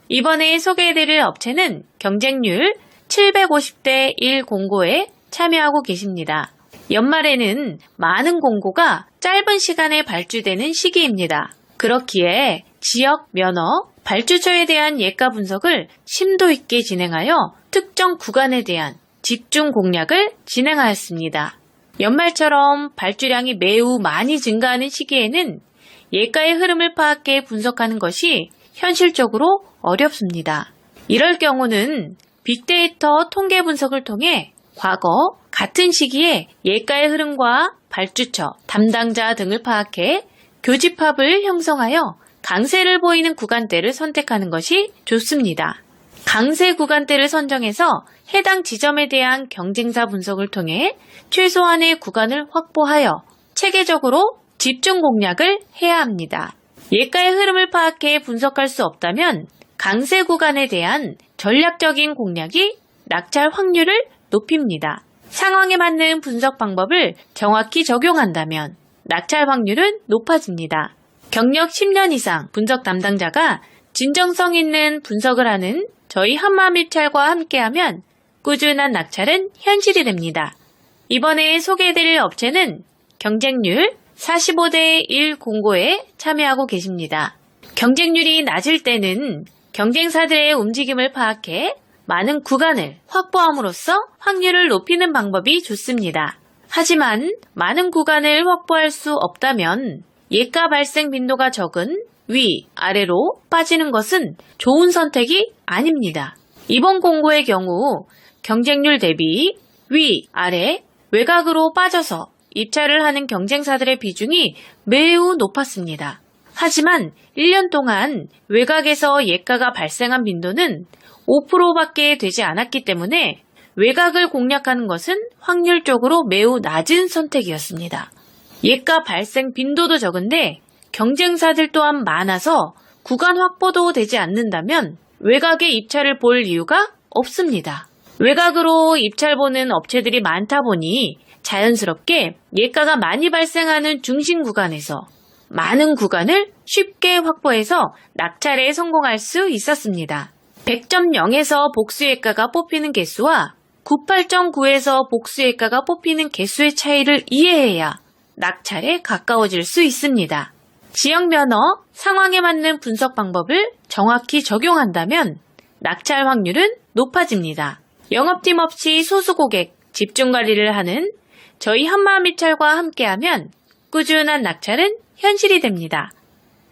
이번에 소개해드릴 업체는 경쟁률 750대 1 공고에 참여하고 계십니다. 연말에는 많은 공고가 짧은 시간에 발주되는 시기입니다. 그렇기에 지역, 면허, 발주처에 대한 예가 분석을 심도 있게 진행하여 특정 구간에 대한 집중 공략을 진행하였습니다. 연말처럼 발주량이 매우 많이 증가하는 시기에는 예가의 흐름을 파악해 분석하는 것이 현실적으로 어렵습니다. 이럴 경우는 빅데이터 통계 분석을 통해 과거 같은 시기에 예가의 흐름과 발주처, 담당자 등을 파악해 교집합을 형성하여 강세를 보이는 구간대를 선택하는 것이 좋습니다. 강세 구간대를 선정해서 해당 지점에 대한 경쟁사 분석을 통해 최소한의 구간을 확보하여 체계적으로 집중 공략을 해야 합니다. 예가의 흐름을 파악해 분석할 수 없다면 강세 구간에 대한 전략적인 공략이 낙찰 확률을 높입니다. 상황에 맞는 분석 방법을 정확히 적용한다면 낙찰 확률은 높아집니다. 경력 10년 이상 분석 담당자가 진정성 있는 분석을 하는 저희 한마음입찰과 함께하면 꾸준한 낙찰은 현실이 됩니다. 이번에 소개해드릴 업체는 경쟁률 45대 1 공고에 참여하고 계십니다. 경쟁률이 낮을 때는 경쟁사들의 움직임을 파악해 많은 구간을 확보함으로써 확률을 높이는 방법이 좋습니다. 하지만 많은 구간을 확보할 수 없다면 예가 발생 빈도가 적은 위, 아래로 빠지는 것은 좋은 선택이 아닙니다. 이번 공고의 경우 경쟁률 대비 위, 아래, 외곽으로 빠져서 입찰을 하는 경쟁사들의 비중이 매우 높았습니다. 하지만 1년 동안 외곽에서 예가가 발생한 빈도는 5%밖에 되지 않았기 때문에 외곽을 공략하는 것은 확률적으로 매우 낮은 선택이었습니다. 예가 발생 빈도도 적은데 경쟁사들 또한 많아서 구간 확보도 되지 않는다면 외곽에 입찰을 볼 이유가 없습니다. 외곽으로 입찰 보는 업체들이 많다 보니 자연스럽게 예가가 많이 발생하는 중심 구간에서 많은 구간을 쉽게 확보해서 낙찰에 성공할 수 있었습니다. 100.0에서 복수예가가 뽑히는 개수와 98.9에서 복수예가가 뽑히는 개수의 차이를 이해해야 낙찰에 가까워질 수 있습니다. 지역 면허, 상황에 맞는 분석 방법을 정확히 적용한다면 낙찰 확률은 높아집니다. 영업팀 없이 소수 고객 집중 관리를 하는 저희 한마음입찰과 함께하면 꾸준한 낙찰은 현실이 됩니다.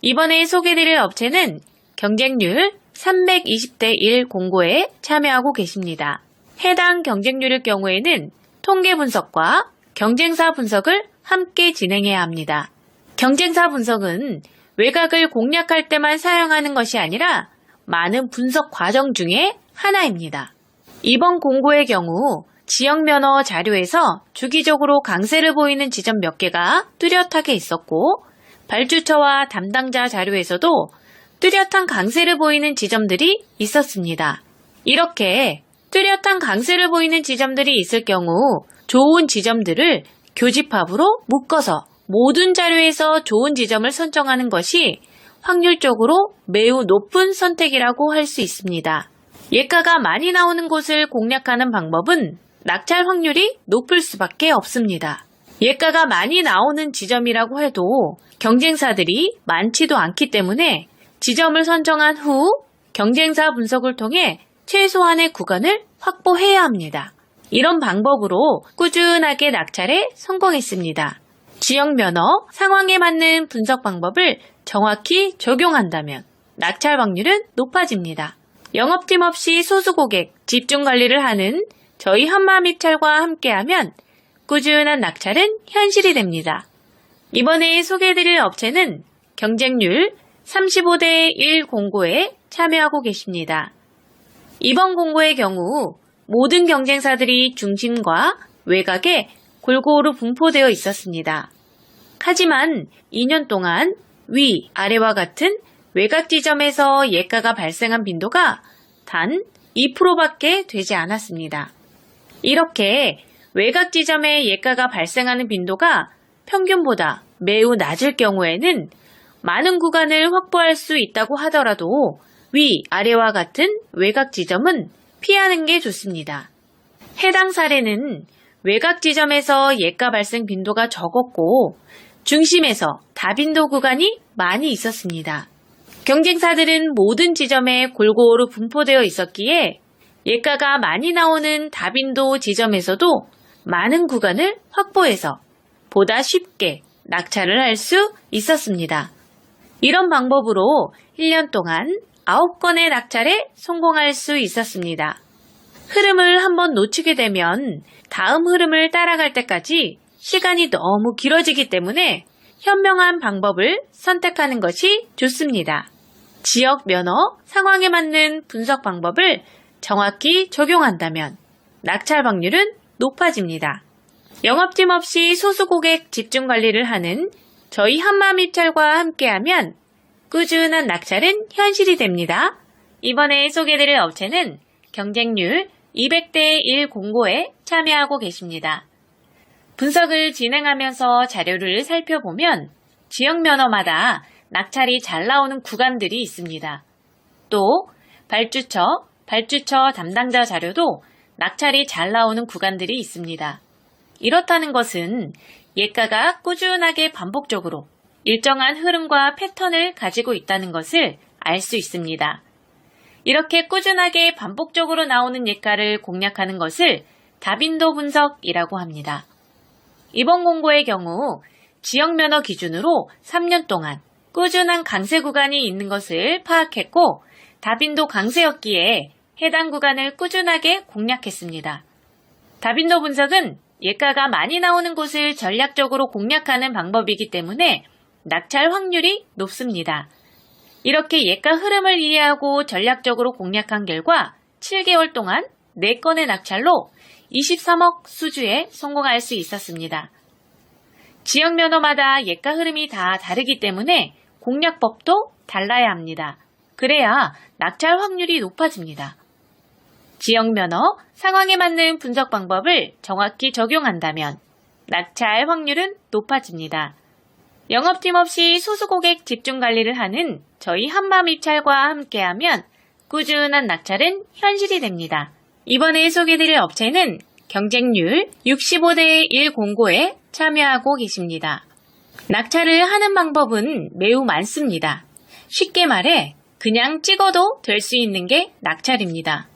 이번에 소개드릴 업체는 경쟁률 320대 1 공고에 참여하고 계십니다. 해당 경쟁률의 경우에는 통계 분석과 경쟁사 분석을 함께 진행해야 합니다. 경쟁사 분석은 외곽을 공략할 때만 사용하는 것이 아니라 많은 분석 과정 중에 하나입니다. 이번 공고의 경우 지역 면허 자료에서 주기적으로 강세를 보이는 지점 몇 개가 뚜렷하게 있었고 발주처와 담당자 자료에서도 뚜렷한 강세를 보이는 지점들이 있었습니다. 이렇게 뚜렷한 강세를 보이는 지점들이 있을 경우 좋은 지점들을 교집합으로 묶어서 모든 자료에서 좋은 지점을 선정하는 것이 확률적으로 매우 높은 선택이라고 할 수 있습니다. 예가가 많이 나오는 곳을 공략하는 방법은 낙찰 확률이 높을 수밖에 없습니다. 예가가 많이 나오는 지점이라고 해도 경쟁사들이 많지도 않기 때문에 지점을 선정한 후 경쟁사 분석을 통해 최소한의 구간을 확보해야 합니다. 이런 방법으로 꾸준하게 낙찰에 성공했습니다. 지역 면허, 상황에 맞는 분석 방법을 정확히 적용한다면 낙찰 확률은 높아집니다. 영업팀 없이 소수 고객 집중 관리를 하는 저희 한마음입찰과 함께하면 꾸준한 낙찰은 현실이 됩니다. 이번에 소개해드릴 업체는 경쟁률 35대 1 공고에 참여하고 계십니다. 이번 공고의 경우 모든 경쟁사들이 중심과 외곽에 골고루 분포되어 있었습니다. 하지만 2년 동안 위, 아래와 같은 외곽 지점에서 예가가 발생한 빈도가 단 2%밖에 되지 않았습니다. 이렇게 외곽 지점에 예가가 발생하는 빈도가 평균보다 매우 낮을 경우에는 많은 구간을 확보할 수 있다고 하더라도 위, 아래와 같은 외곽 지점은 피하는 게 좋습니다. 해당 사례는 외곽 지점에서 예가 발생 빈도가 적었고 중심에서 다빈도 구간이 많이 있었습니다. 경쟁사들은 모든 지점에 골고루 분포되어 있었기에 예가가 많이 나오는 다빈도 지점에서도 많은 구간을 확보해서 보다 쉽게 낙찰을 할 수 있었습니다. 이런 방법으로 1년 동안 9건의 낙찰에 성공할 수 있었습니다. 흐름을 한번 놓치게 되면 다음 흐름을 따라갈 때까지 시간이 너무 길어지기 때문에 현명한 방법을 선택하는 것이 좋습니다. 지역 면허 상황에 맞는 분석 방법을 정확히 적용한다면 낙찰 확률은 높아집니다. 영업팀 없이 소수 고객 집중 관리를 하는 저희 한마음입찰과 함께하면 꾸준한 낙찰은 현실이 됩니다. 이번에 소개해드릴 업체는 경쟁률 200대 1 공고에 참여하고 계십니다. 분석을 진행하면서 자료를 살펴보면 지역 면허마다 낙찰이 잘 나오는 구간들이 있습니다. 또 발주처 담당자 자료도 낙찰이 잘 나오는 구간들이 있습니다. 이렇다는 것은 예가가 꾸준하게 반복적으로 일정한 흐름과 패턴을 가지고 있다는 것을 알 수 있습니다. 이렇게 꾸준하게 반복적으로 나오는 예가를 공략하는 것을 다빈도 분석이라고 합니다. 이번 공고의 경우 지역 면허 기준으로 3년 동안 꾸준한 강세 구간이 있는 것을 파악했고 다빈도 강세였기에 해당 구간을 꾸준하게 공략했습니다. 다빈도 분석은 예가가 많이 나오는 곳을 전략적으로 공략하는 방법이기 때문에 낙찰 확률이 높습니다. 이렇게 예가 흐름을 이해하고 전략적으로 공략한 결과 7개월 동안 4건의 낙찰로 23억 수주에 성공할 수 있었습니다. 지역 면허마다 예가 흐름이 다 다르기 때문에 공략법도 달라야 합니다. 그래야 낙찰 확률이 높아집니다. 지역 면허 상황에 맞는 분석 방법을 정확히 적용한다면 낙찰 확률은 높아집니다. 영업팀 없이 소수 고객 집중 관리를 하는 저희 한마음입찰과 함께하면 꾸준한 낙찰은 현실이 됩니다. 이번에 소개해드릴 업체는 경쟁률 65대 1 공고에 참여하고 계십니다. 낙찰을 하는 방법은 매우 많습니다. 쉽게 말해 그냥 찍어도 될 수 있는 게 낙찰입니다.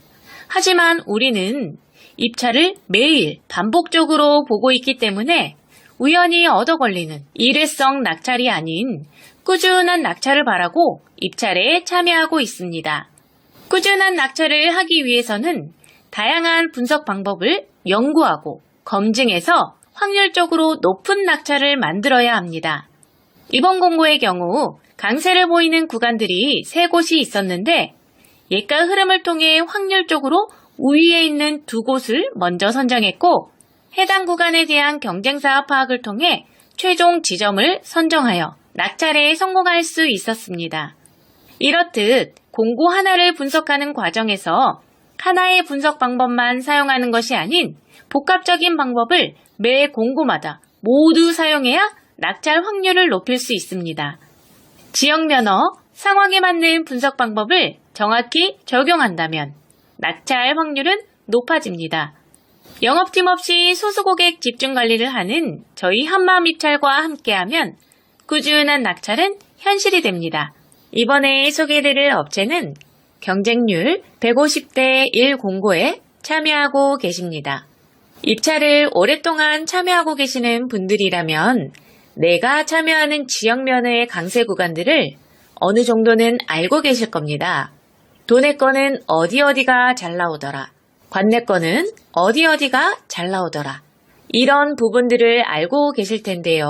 하지만 우리는 입찰을 매일 반복적으로 보고 있기 때문에 우연히 얻어 걸리는 일회성 낙찰이 아닌 꾸준한 낙찰을 바라고 입찰에 참여하고 있습니다. 꾸준한 낙찰을 하기 위해서는 다양한 분석 방법을 연구하고 검증해서 확률적으로 높은 낙찰을 만들어야 합니다. 이번 공고의 경우 강세를 보이는 구간들이 3곳이 있었는데 예가 흐름을 통해 확률적으로 우위에 있는 2곳을 먼저 선정했고 해당 구간에 대한 경쟁사 파악을 통해 최종 지점을 선정하여 낙찰에 성공할 수 있었습니다. 이렇듯 공고 하나를 분석하는 과정에서 하나의 분석 방법만 사용하는 것이 아닌 복합적인 방법을 매 공고마다 모두 사용해야 낙찰 확률을 높일 수 있습니다. 지역 면허, 상황에 맞는 분석 방법을 정확히 적용한다면 낙찰 확률은 높아집니다. 영업팀 없이 소수 고객 집중 관리를 하는 저희 한마음입찰과 함께하면 꾸준한 낙찰은 현실이 됩니다. 이번에 소개해드릴 업체는 경쟁률 150대 1 공고에 참여하고 계십니다. 입찰을 오랫동안 참여하고 계시는 분들이라면 내가 참여하는 지역 면허의 강세 구간들을 어느 정도는 알고 계실 겁니다. 도내 거는 어디가 잘 나오더라. 관내 거는 어디가 잘 나오더라. 이런 부분들을 알고 계실 텐데요.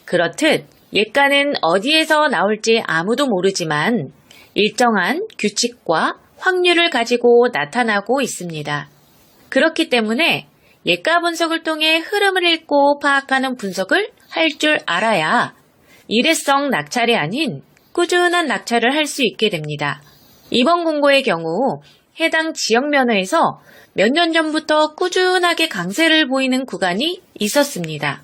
그렇듯 예가는 어디에서 나올지 아무도 모르지만 일정한 규칙과 확률을 가지고 나타나고 있습니다. 그렇기 때문에 예가 분석을 통해 흐름을 읽고 파악하는 분석을 할 줄 알아야 일회성 낙찰이 아닌 꾸준한 낙찰을 할 수 있게 됩니다. 이번 공고의 경우 해당 지역 면허에서 몇 년 전부터 꾸준하게 강세를 보이는 구간이 있었습니다.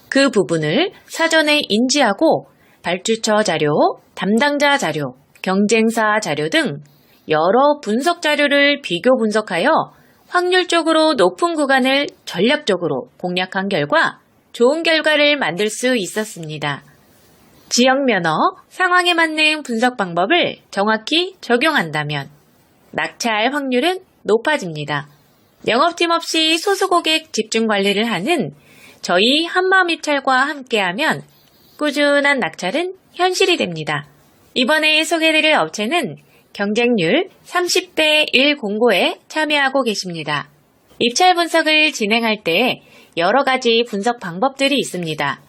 그 부분을 사전에 인지하고 발주처 자료, 담당자 자료, 경쟁사 자료 등 여러 분석 자료를 비교 분석하여 확률적으로 높은 구간을 전략적으로 공략한 결과 좋은 결과를 만들 수 있었습니다. 지역 면허, 상황에 맞는 분석 방법을 정확히 적용한다면 낙찰 확률은 높아집니다. 영업팀 없이 소수 고객 집중 관리를 하는 저희 한마음입찰과 함께하면 꾸준한 낙찰은 현실이 됩니다. 이번에 소개해드릴 업체는 경쟁률 30대 1 공고에 참여하고 계십니다. 입찰 분석을 진행할 때 여러 가지 분석 방법들이 있습니다.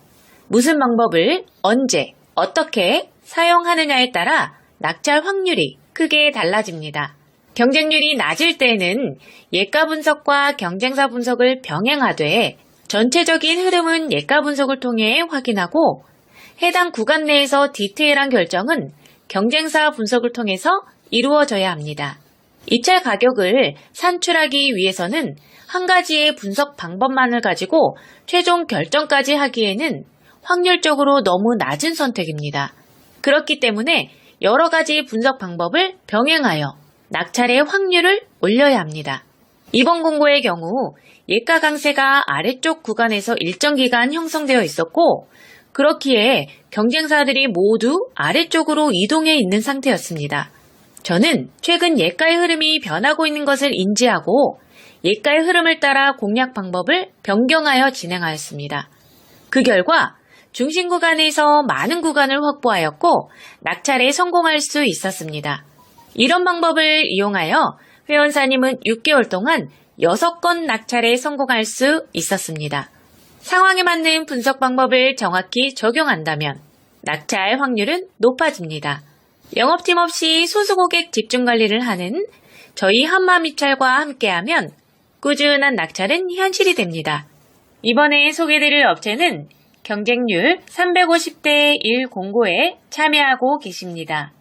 무슨 방법을 언제, 어떻게 사용하느냐에 따라 낙찰 확률이 크게 달라집니다. 경쟁률이 낮을 때는 예가 분석과 경쟁사 분석을 병행하되 전체적인 흐름은 예가 분석을 통해 확인하고 해당 구간 내에서 디테일한 결정은 경쟁사 분석을 통해서 이루어져야 합니다. 입찰 가격을 산출하기 위해서는 한 가지의 분석 방법만을 가지고 최종 결정까지 하기에는 확률적으로 너무 낮은 선택입니다. 그렇기 때문에 여러 가지 분석 방법을 병행하여 낙찰의 확률을 올려야 합니다. 이번 공고의 경우 예가 강세가 아래쪽 구간에서 일정 기간 형성되어 있었고 그렇기에 경쟁사들이 모두 아래쪽으로 이동해 있는 상태였습니다. 저는 최근 예가의 흐름이 변하고 있는 것을 인지하고 예가의 흐름을 따라 공략 방법을 변경하여 진행하였습니다. 그 결과 중심 구간에서 많은 구간을 확보하였고 낙찰에 성공할 수 있었습니다. 이런 방법을 이용하여 회원사님은 6개월 동안 6건 낙찰에 성공할 수 있었습니다. 상황에 맞는 분석 방법을 정확히 적용한다면 낙찰 확률은 높아집니다. 영업팀 없이 소수 고객 집중 관리를 하는 저희 한마음입찰과 함께하면 꾸준한 낙찰은 현실이 됩니다. 이번에 소개드릴 업체는 경쟁률 350대 1 공고에 참여하고 계십니다.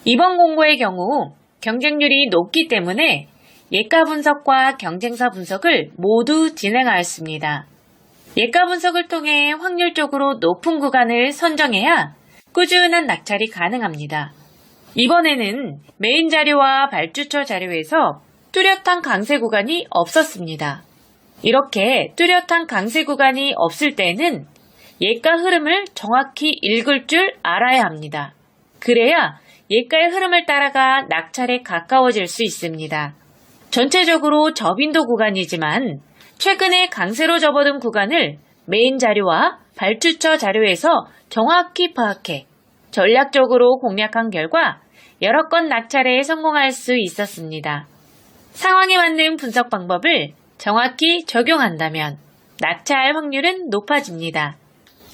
이번 공고의 경우 경쟁률이 높기 때문에 예가 분석과 경쟁사 분석을 모두 진행하였습니다. 예가 분석을 통해 확률적으로 높은 구간을 선정해야 꾸준한 낙찰이 가능합니다. 이번에는 메인 자료와 발주처 자료에서 뚜렷한 강세 구간이 없었습니다. 이렇게 뚜렷한 강세 구간이 없을 때는 예가 흐름을 정확히 읽을 줄 알아야 합니다. 그래야 예가의 흐름을 따라가 낙찰에 가까워질 수 있습니다. 전체적으로 저빈도 구간이지만 최근에 강세로 접어든 구간을 메인 자료와 발주처 자료에서 정확히 파악해 전략적으로 공략한 결과 여러 건 낙찰에 성공할 수 있었습니다. 상황에 맞는 분석 방법을 정확히 적용한다면 낙찰 확률은 높아집니다.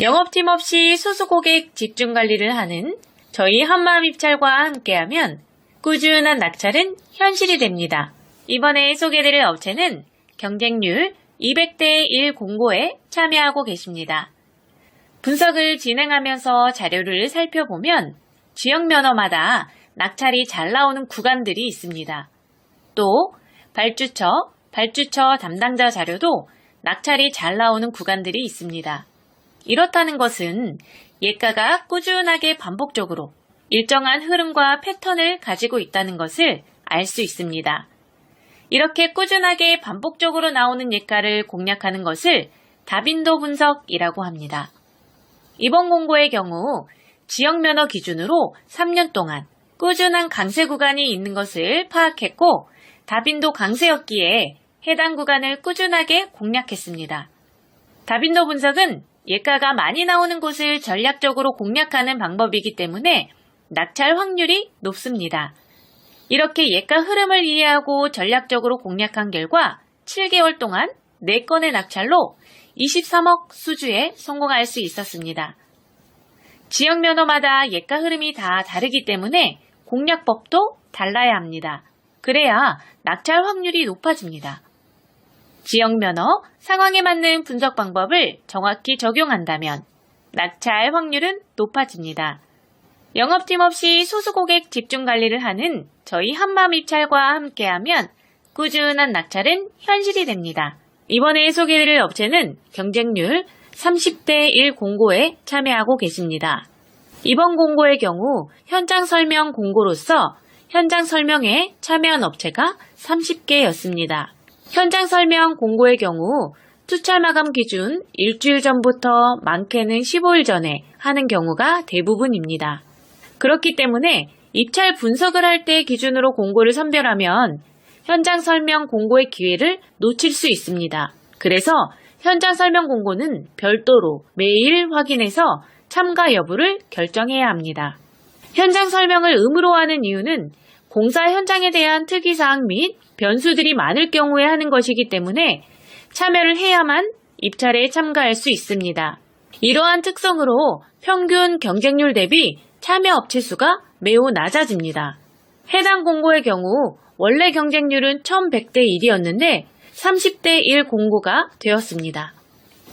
영업팀 없이 소수 고객 집중 관리를 하는 저희 한마음입찰과 함께하면 꾸준한 낙찰은 현실이 됩니다. 이번에 소개드릴 업체는 경쟁률 200대 1 공고에 참여하고 계십니다. 분석을 진행하면서 자료를 살펴보면 지역 면허마다 낙찰이 잘 나오는 구간들이 있습니다. 또 발주처 담당자 자료도 낙찰이 잘 나오는 구간들이 있습니다. 이렇다는 것은 예가가 꾸준하게 반복적으로 일정한 흐름과 패턴을 가지고 있다는 것을 알 수 있습니다. 이렇게 꾸준하게 반복적으로 나오는 예가를 공략하는 것을 다빈도 분석이라고 합니다. 이번 공고의 경우 지역 면허 기준으로 3년 동안 꾸준한 강세 구간이 있는 것을 파악했고 다빈도 강세였기에 해당 구간을 꾸준하게 공략했습니다. 다빈도 분석은 예가가 많이 나오는 곳을 전략적으로 공략하는 방법이기 때문에 낙찰 확률이 높습니다. 이렇게 예가 흐름을 이해하고 전략적으로 공략한 결과 7개월 동안 4건의 낙찰로 23억 수주에 성공할 수 있었습니다. 지역 면허마다 예가 흐름이 다 다르기 때문에 공략법도 달라야 합니다. 그래야 낙찰 확률이 높아집니다. 지역 면허, 상황에 맞는 분석 방법을 정확히 적용한다면 낙찰 확률은 높아집니다. 영업팀 없이 소수 고객 집중 관리를 하는 저희 한마음입찰과 함께하면 꾸준한 낙찰은 현실이 됩니다. 이번에 소개해드릴 업체는 경쟁률 30대 1 공고에 참여하고 계십니다. 이번 공고의 경우 현장 설명 공고로서 현장 설명에 참여한 업체가 30개였습니다. 현장 설명 공고의 경우 투찰 마감 기준 일주일 전부터 많게는 15일 전에 하는 경우가 대부분입니다. 그렇기 때문에 입찰 분석을 할 때 기준으로 공고를 선별하면 현장 설명 공고의 기회를 놓칠 수 있습니다. 그래서 현장 설명 공고는 별도로 매일 확인해서 참가 여부를 결정해야 합니다. 현장 설명을 의무로 하는 이유는 공사 현장에 대한 특이사항 및 변수들이 많을 경우에 하는 것이기 때문에 참여를 해야만 입찰에 참가할 수 있습니다. 이러한 특성으로 평균 경쟁률 대비 참여 업체 수가 매우 낮아집니다. 해당 공고의 경우 원래 경쟁률은 1100대 1이었는데 30대 1 공고가 되었습니다.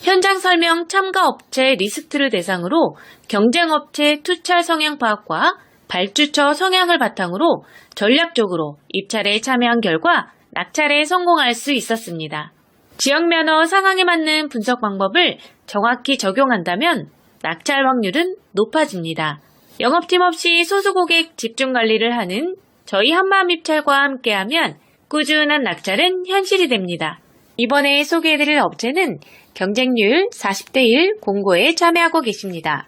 현장 설명 참가 업체 리스트를 대상으로 경쟁업체 투찰 성향 파악과 발주처 성향을 바탕으로 전략적으로 입찰에 참여한 결과 낙찰에 성공할 수 있었습니다. 지역 면허 상황에 맞는 분석 방법을 정확히 적용한다면 낙찰 확률은 높아집니다. 영업팀 없이 소수 고객 집중 관리를 하는 저희 한마음입찰과 함께하면 꾸준한 낙찰은 현실이 됩니다. 이번에 소개해드릴 업체는 경쟁률 40대 1 공고에 참여하고 계십니다.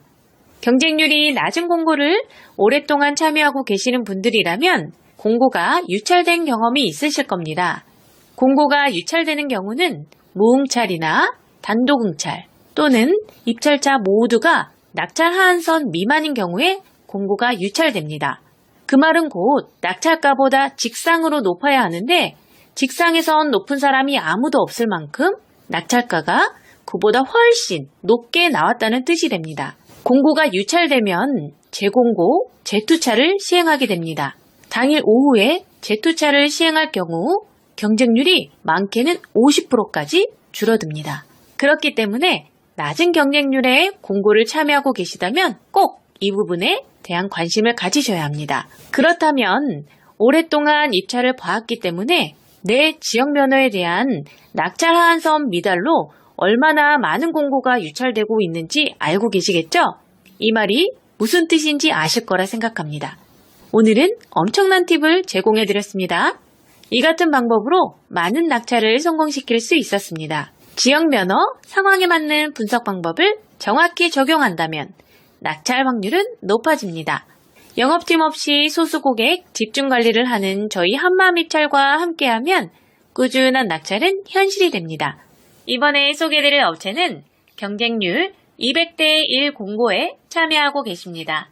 경쟁률이 낮은 공고를 오랫동안 참여하고 계시는 분들이라면 공고가 유찰된 경험이 있으실 겁니다. 공고가 유찰되는 경우는 무응찰이나 단독응찰 또는 입찰자 모두가 낙찰 하한선 미만인 경우에 공고가 유찰됩니다. 그 말은 곧 낙찰가보다 직상으로 높아야 하는데 직상에선 높은 사람이 아무도 없을 만큼 낙찰가가 그보다 훨씬 높게 나왔다는 뜻이 됩니다. 공고가 유찰되면 재공고, 재투찰을 시행하게 됩니다. 당일 오후에 재투찰을 시행할 경우 경쟁률이 많게는 50%까지 줄어듭니다. 그렇기 때문에 낮은 경쟁률에 공고를 참여하고 계시다면 꼭 이 부분에 대한 관심을 가지셔야 합니다. 그렇다면 오랫동안 입찰을 봐왔기 때문에 내 지역 면허에 대한 낙찰 하한선 미달로 얼마나 많은 공고가 유찰되고 있는지 알고 계시겠죠? 이 말이 무슨 뜻인지 아실 거라 생각합니다. 오늘은 엄청난 팁을 제공해 드렸습니다. 이 같은 방법으로 많은 낙찰을 성공시킬 수 있었습니다. 지역 면허 상황에 맞는 분석 방법을 정확히 적용한다면 낙찰 확률은 높아집니다. 영업팀 없이 소수 고객 집중 관리를 하는 저희 한마음입찰과 함께하면 꾸준한 낙찰은 현실이 됩니다. 이번에 소개해드릴 업체는 경쟁률 200대 1 공고에 참여하고 계십니다.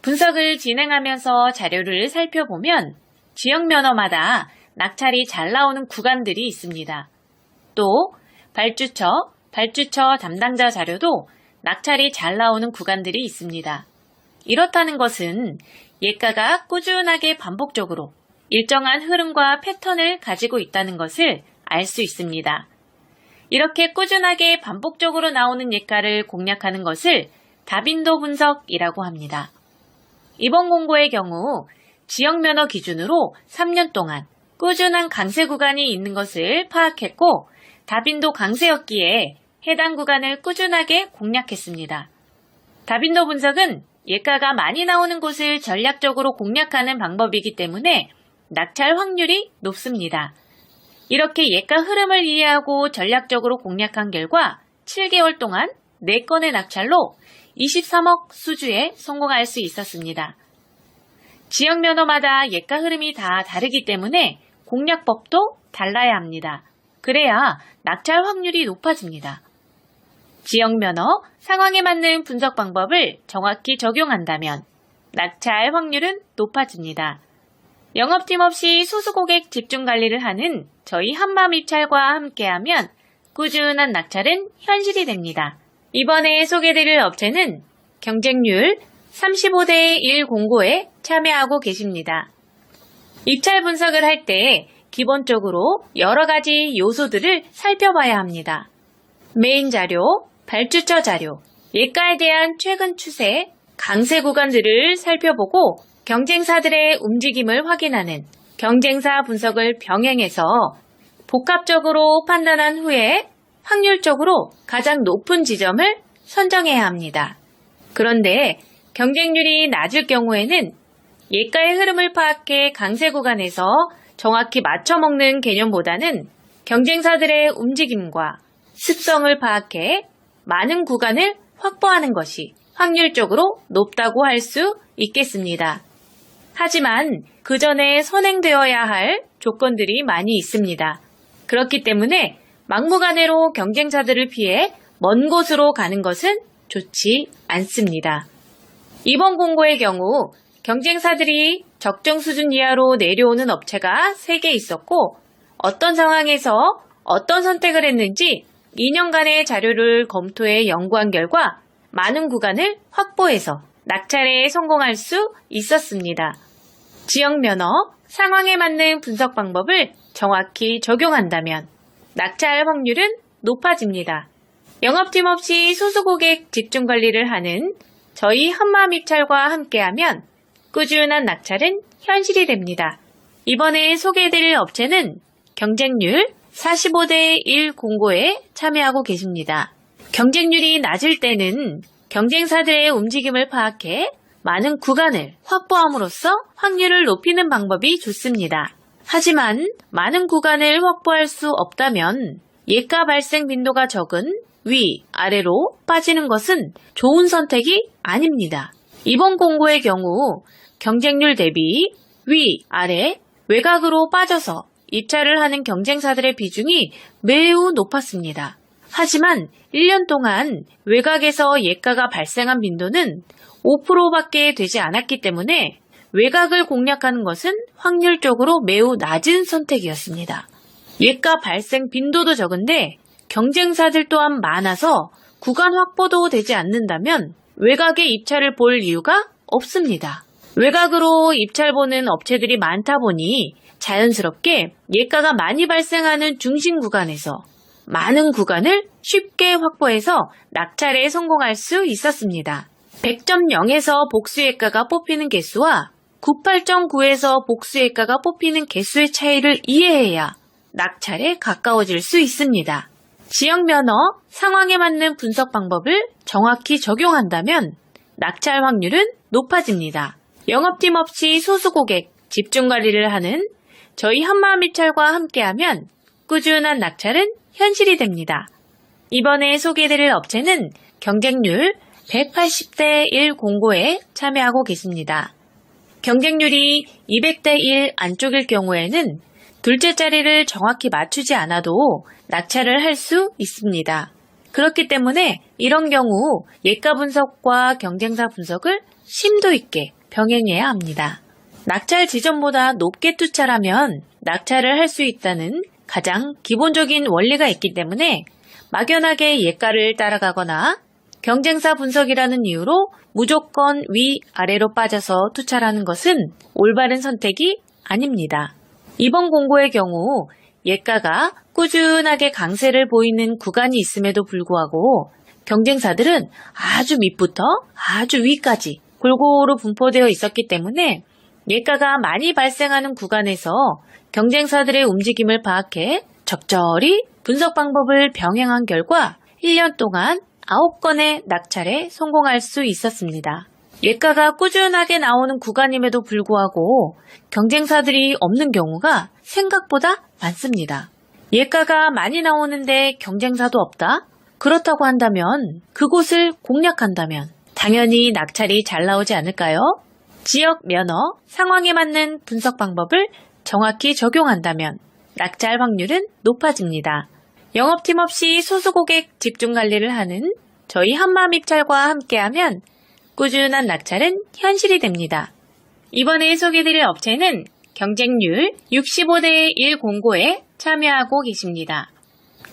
분석을 진행하면서 자료를 살펴보면 지역 면허마다 낙찰이 잘 나오는 구간들이 있습니다. 또 발주처 담당자 자료도 낙찰이 잘 나오는 구간들이 있습니다. 이렇다는 것은 예가가 꾸준하게 반복적으로 일정한 흐름과 패턴을 가지고 있다는 것을 알 수 있습니다. 이렇게 꾸준하게 반복적으로 나오는 예가를 공략하는 것을 다빈도 분석이라고 합니다. 이번 공고의 경우 지역 면허 기준으로 3년 동안 꾸준한 강세 구간이 있는 것을 파악했고 다빈도 강세였기에 해당 구간을 꾸준하게 공략했습니다. 다빈도 분석은 예가가 많이 나오는 곳을 전략적으로 공략하는 방법이기 때문에 낙찰 확률이 높습니다. 이렇게 예가 흐름을 이해하고 전략적으로 공략한 결과 7개월 동안 4건의 낙찰로 23억 수주에 성공할 수 있었습니다. 지역 면허마다 예가 흐름이 다 다르기 때문에 공략법도 달라야 합니다. 그래야 낙찰 확률이 높아집니다. 지역 면허 상황에 맞는 분석 방법을 정확히 적용한다면 낙찰 확률은 높아집니다. 영업팀 없이 소수 고객 집중 관리를 하는 저희 한마음입찰과 함께하면 꾸준한 낙찰은 현실이 됩니다. 이번에 소개해드릴 업체는 경쟁률 35대 1 공고에 참여하고 계십니다. 입찰 분석을 할 때 기본적으로 여러 가지 요소들을 살펴봐야 합니다. 메인 자료, 발주처 자료, 예가에 대한 최근 추세, 강세 구간들을 살펴보고 경쟁사들의 움직임을 확인하는 경쟁사 분석을 병행해서 복합적으로 판단한 후에 확률적으로 가장 높은 지점을 선정해야 합니다. 그런데 경쟁률이 낮을 경우에는 예가의 흐름을 파악해 강세 구간에서 정확히 맞춰먹는 개념보다는 경쟁사들의 움직임과 습성을 파악해 많은 구간을 확보하는 것이 확률적으로 높다고 할 수 있겠습니다. 하지만 그 전에 선행되어야 할 조건들이 많이 있습니다. 그렇기 때문에 막무가내로 경쟁사들을 피해 먼 곳으로 가는 것은 좋지 않습니다. 이번 공고의 경우 경쟁사들이 적정 수준 이하로 내려오는 업체가 3개 있었고 어떤 상황에서 어떤 선택을 했는지 2년간의 자료를 검토해 연구한 결과 많은 구간을 확보해서 낙찰에 성공할 수 있었습니다. 지역 면허, 상황에 맞는 분석 방법을 정확히 적용한다면 낙찰 확률은 높아집니다. 영업팀 없이 소수 고객 집중 관리를 하는 저희 한마음 입찰과 함께하면 꾸준한 낙찰은 현실이 됩니다. 이번에 소개해드릴 업체는 경쟁률 45대 1 공고에 참여하고 계십니다. 경쟁률이 낮을 때는 경쟁사들의 움직임을 파악해 많은 구간을 확보함으로써 확률을 높이는 방법이 좋습니다. 하지만 많은 구간을 확보할 수 없다면 예가 발생 빈도가 적은 위, 아래로 빠지는 것은 좋은 선택이 아닙니다. 이번 공고의 경우 경쟁률 대비 위, 아래, 외곽으로 빠져서 입찰을 하는 경쟁사들의 비중이 매우 높았습니다. 하지만 1년 동안 외곽에서 예가가 발생한 빈도는 5%밖에 되지 않았기 때문에 외곽을 공략하는 것은 확률적으로 매우 낮은 선택이었습니다. 예가 발생 빈도도 적은데 경쟁사들 또한 많아서 구간 확보도 되지 않는다면 외곽에 입찰을 볼 이유가 없습니다. 외곽으로 입찰 보는 업체들이 많다 보니 자연스럽게 예가가 많이 발생하는 중심 구간에서 많은 구간을 쉽게 확보해서 낙찰에 성공할 수 있었습니다. 100.0에서 복수예가가 뽑히는 개수와 98.9에서 복수예가가 뽑히는 개수의 차이를 이해해야 낙찰에 가까워질 수 있습니다. 지역 면허, 상황에 맞는 분석 방법을 정확히 적용한다면 낙찰 확률은 높아집니다. 영업팀 없이 소수 고객 집중 관리를 하는 저희 한마음 입찰과 함께하면 꾸준한 낙찰은 현실이 됩니다. 이번에 소개해드릴 업체는 경쟁률 180대 1 공고에 참여하고 계십니다. 경쟁률이 200대 1 안쪽일 경우에는 둘째 자리를 정확히 맞추지 않아도 낙찰을 할 수 있습니다. 그렇기 때문에 이런 경우 예가 분석과 경쟁사 분석을 심도 있게 병행해야 합니다. 낙찰 지점보다 높게 투찰하면 낙찰을 할 수 있다는 가장 기본적인 원리가 있기 때문에 막연하게 예가를 따라가거나 경쟁사 분석이라는 이유로 무조건 위, 아래로 빠져서 투찰하는 것은 올바른 선택이 아닙니다. 이번 공고의 경우 예가가 꾸준하게 강세를 보이는 구간이 있음에도 불구하고 경쟁사들은 아주 밑부터 아주 위까지 골고루 분포되어 있었기 때문에 예가가 많이 발생하는 구간에서 경쟁사들의 움직임을 파악해 적절히 분석 방법을 병행한 결과 1년 동안 9건의 낙찰에 성공할 수 있었습니다. 예가가 꾸준하게 나오는 구간임에도 불구하고 경쟁사들이 없는 경우가 생각보다 많습니다. 예가가 많이 나오는데 경쟁사도 없다? 그렇다고 한다면 그곳을 공략한다면 당연히 낙찰이 잘 나오지 않을까요? 지역 면허, 상황에 맞는 분석 방법을 정확히 적용한다면 낙찰 확률은 높아집니다. 영업팀 없이 소수 고객 집중 관리를 하는 저희 한마음 입찰과 함께하면 꾸준한 낙찰은 현실이 됩니다. 이번에 소개해드릴 업체는 경쟁률 65대 1 공고에 참여하고 계십니다.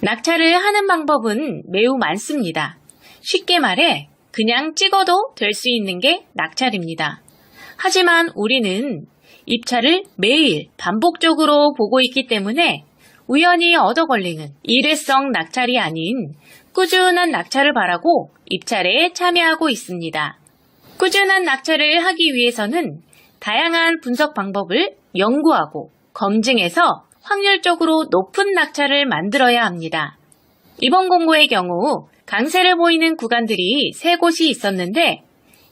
낙찰을 하는 방법은 매우 많습니다. 쉽게 말해 그냥 찍어도 될 수 있는 게 낙찰입니다. 하지만 우리는 입찰을 매일 반복적으로 보고 있기 때문에 우연히 얻어 걸리는 일회성 낙찰이 아닌 꾸준한 낙찰을 바라고 입찰에 참여하고 있습니다. 꾸준한 낙찰을 하기 위해서는 다양한 분석 방법을 연구하고 검증해서 확률적으로 높은 낙찰을 만들어야 합니다. 이번 공고의 경우 강세를 보이는 구간들이 3곳이 있었는데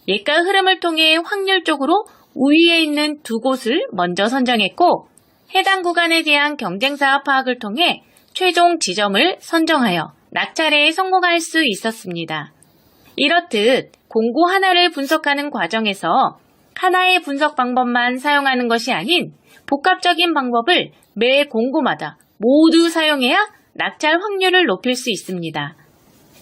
예가 흐름을 통해 확률적으로 우위에 있는 2곳을 먼저 선정했고 해당 구간에 대한 경쟁사 파악을 통해 최종 지점을 선정하여 낙찰에 성공할 수 있었습니다. 이렇듯 공고 하나를 분석하는 과정에서 하나의 분석 방법만 사용하는 것이 아닌 복합적인 방법을 매 공고마다 모두 사용해야 낙찰 확률을 높일 수 있습니다.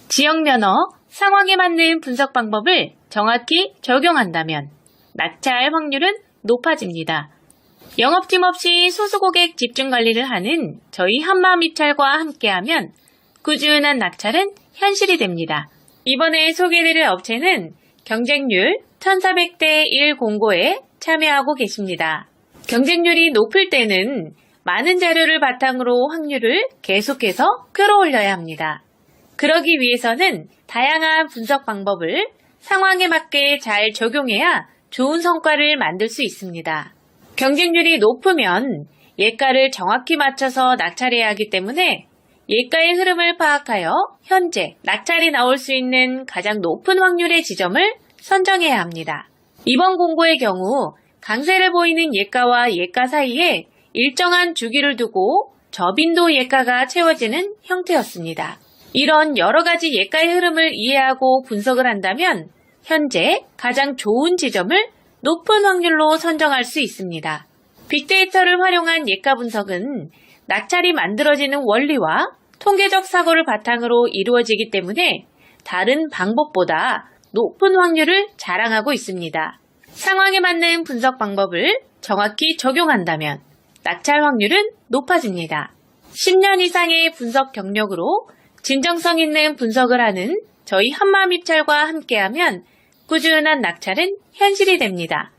지역 면허, 상황에 맞는 분석 방법을 정확히 적용한다면 낙찰 확률은 높아집니다. 영업팀 없이 소수고객 집중 관리를 하는 저희 한마음 입찰과 함께하면 꾸준한 낙찰은 현실이 됩니다. 이번에 소개해드릴 업체는 경쟁률 1400대 1 공고에 참여하고 계십니다. 경쟁률이 높을 때는 많은 자료를 바탕으로 확률을 계속해서 끌어올려야 합니다. 그러기 위해서는 다양한 분석 방법을 상황에 맞게 잘 적용해야 좋은 성과를 만들 수 있습니다. 경쟁률이 높으면 예가를 정확히 맞춰서 낙찰해야 하기 때문에 예가의 흐름을 파악하여 현재 낙찰이 나올 수 있는 가장 높은 확률의 지점을 선정해야 합니다. 이번 공고의 경우 강세를 보이는 예가와 예가 사이에 일정한 주기를 두고 저빈도 예가가 채워지는 형태였습니다. 이런 여러 가지 예가의 흐름을 이해하고 분석을 한다면 현재 가장 좋은 지점을 높은 확률로 선정할 수 있습니다. 빅데이터를 활용한 예가 분석은 낙찰이 만들어지는 원리와 통계적 사고를 바탕으로 이루어지기 때문에 다른 방법보다 높은 확률을 자랑하고 있습니다. 상황에 맞는 분석 방법을 정확히 적용한다면 낙찰 확률은 높아집니다. 10년 이상의 분석 경력으로 진정성 있는 분석을 하는 저희 한마음 입찰과 함께하면 꾸준한 낙찰은 현실이 됩니다.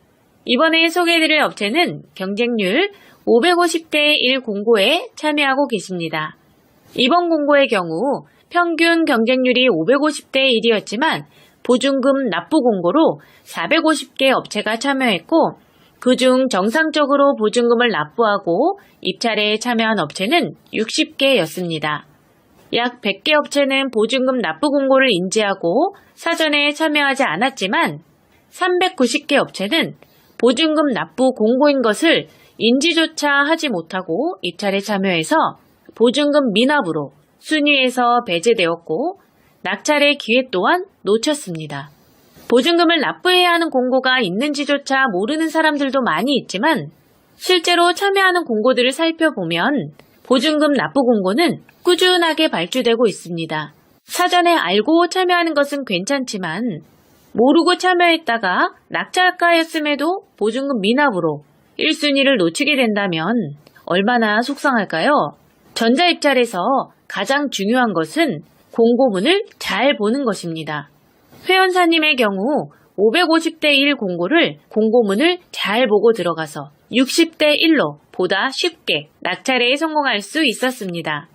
이번에 소개해드릴 업체는 경쟁률 550대 1 공고에 참여하고 계십니다. 이번 공고의 경우 평균 경쟁률이 550대 1이었지만 보증금 납부 공고로 450개 업체가 참여했고 그중 정상적으로 보증금을 납부하고 입찰에 참여한 업체는 60개였습니다. 약 100개 업체는 보증금 납부 공고를 인지하고 사전에 참여하지 않았지만 390개 업체는 보증금 납부 공고인 것을 인지조차 하지 못하고 입찰에 참여해서 보증금 미납으로 순위에서 배제되었고 낙찰의 기회 또한 놓쳤습니다. 보증금을 납부해야 하는 공고가 있는지조차 모르는 사람들도 많이 있지만 실제로 참여하는 공고들을 살펴보면 보증금 납부 공고는 꾸준하게 발주되고 있습니다. 사전에 알고 참여하는 것은 괜찮지만 모르고 참여했다가 낙찰가였음에도 보증금 미납으로 1순위를 놓치게 된다면 얼마나 속상할까요? 전자입찰에서 가장 중요한 것은 공고문을 잘 보는 것입니다. 회원사님의 경우 550대 1 공고를 공고문을 잘 보고 들어가서 60대 1로 보다 쉽게 낙찰에 성공할 수 있었습니다.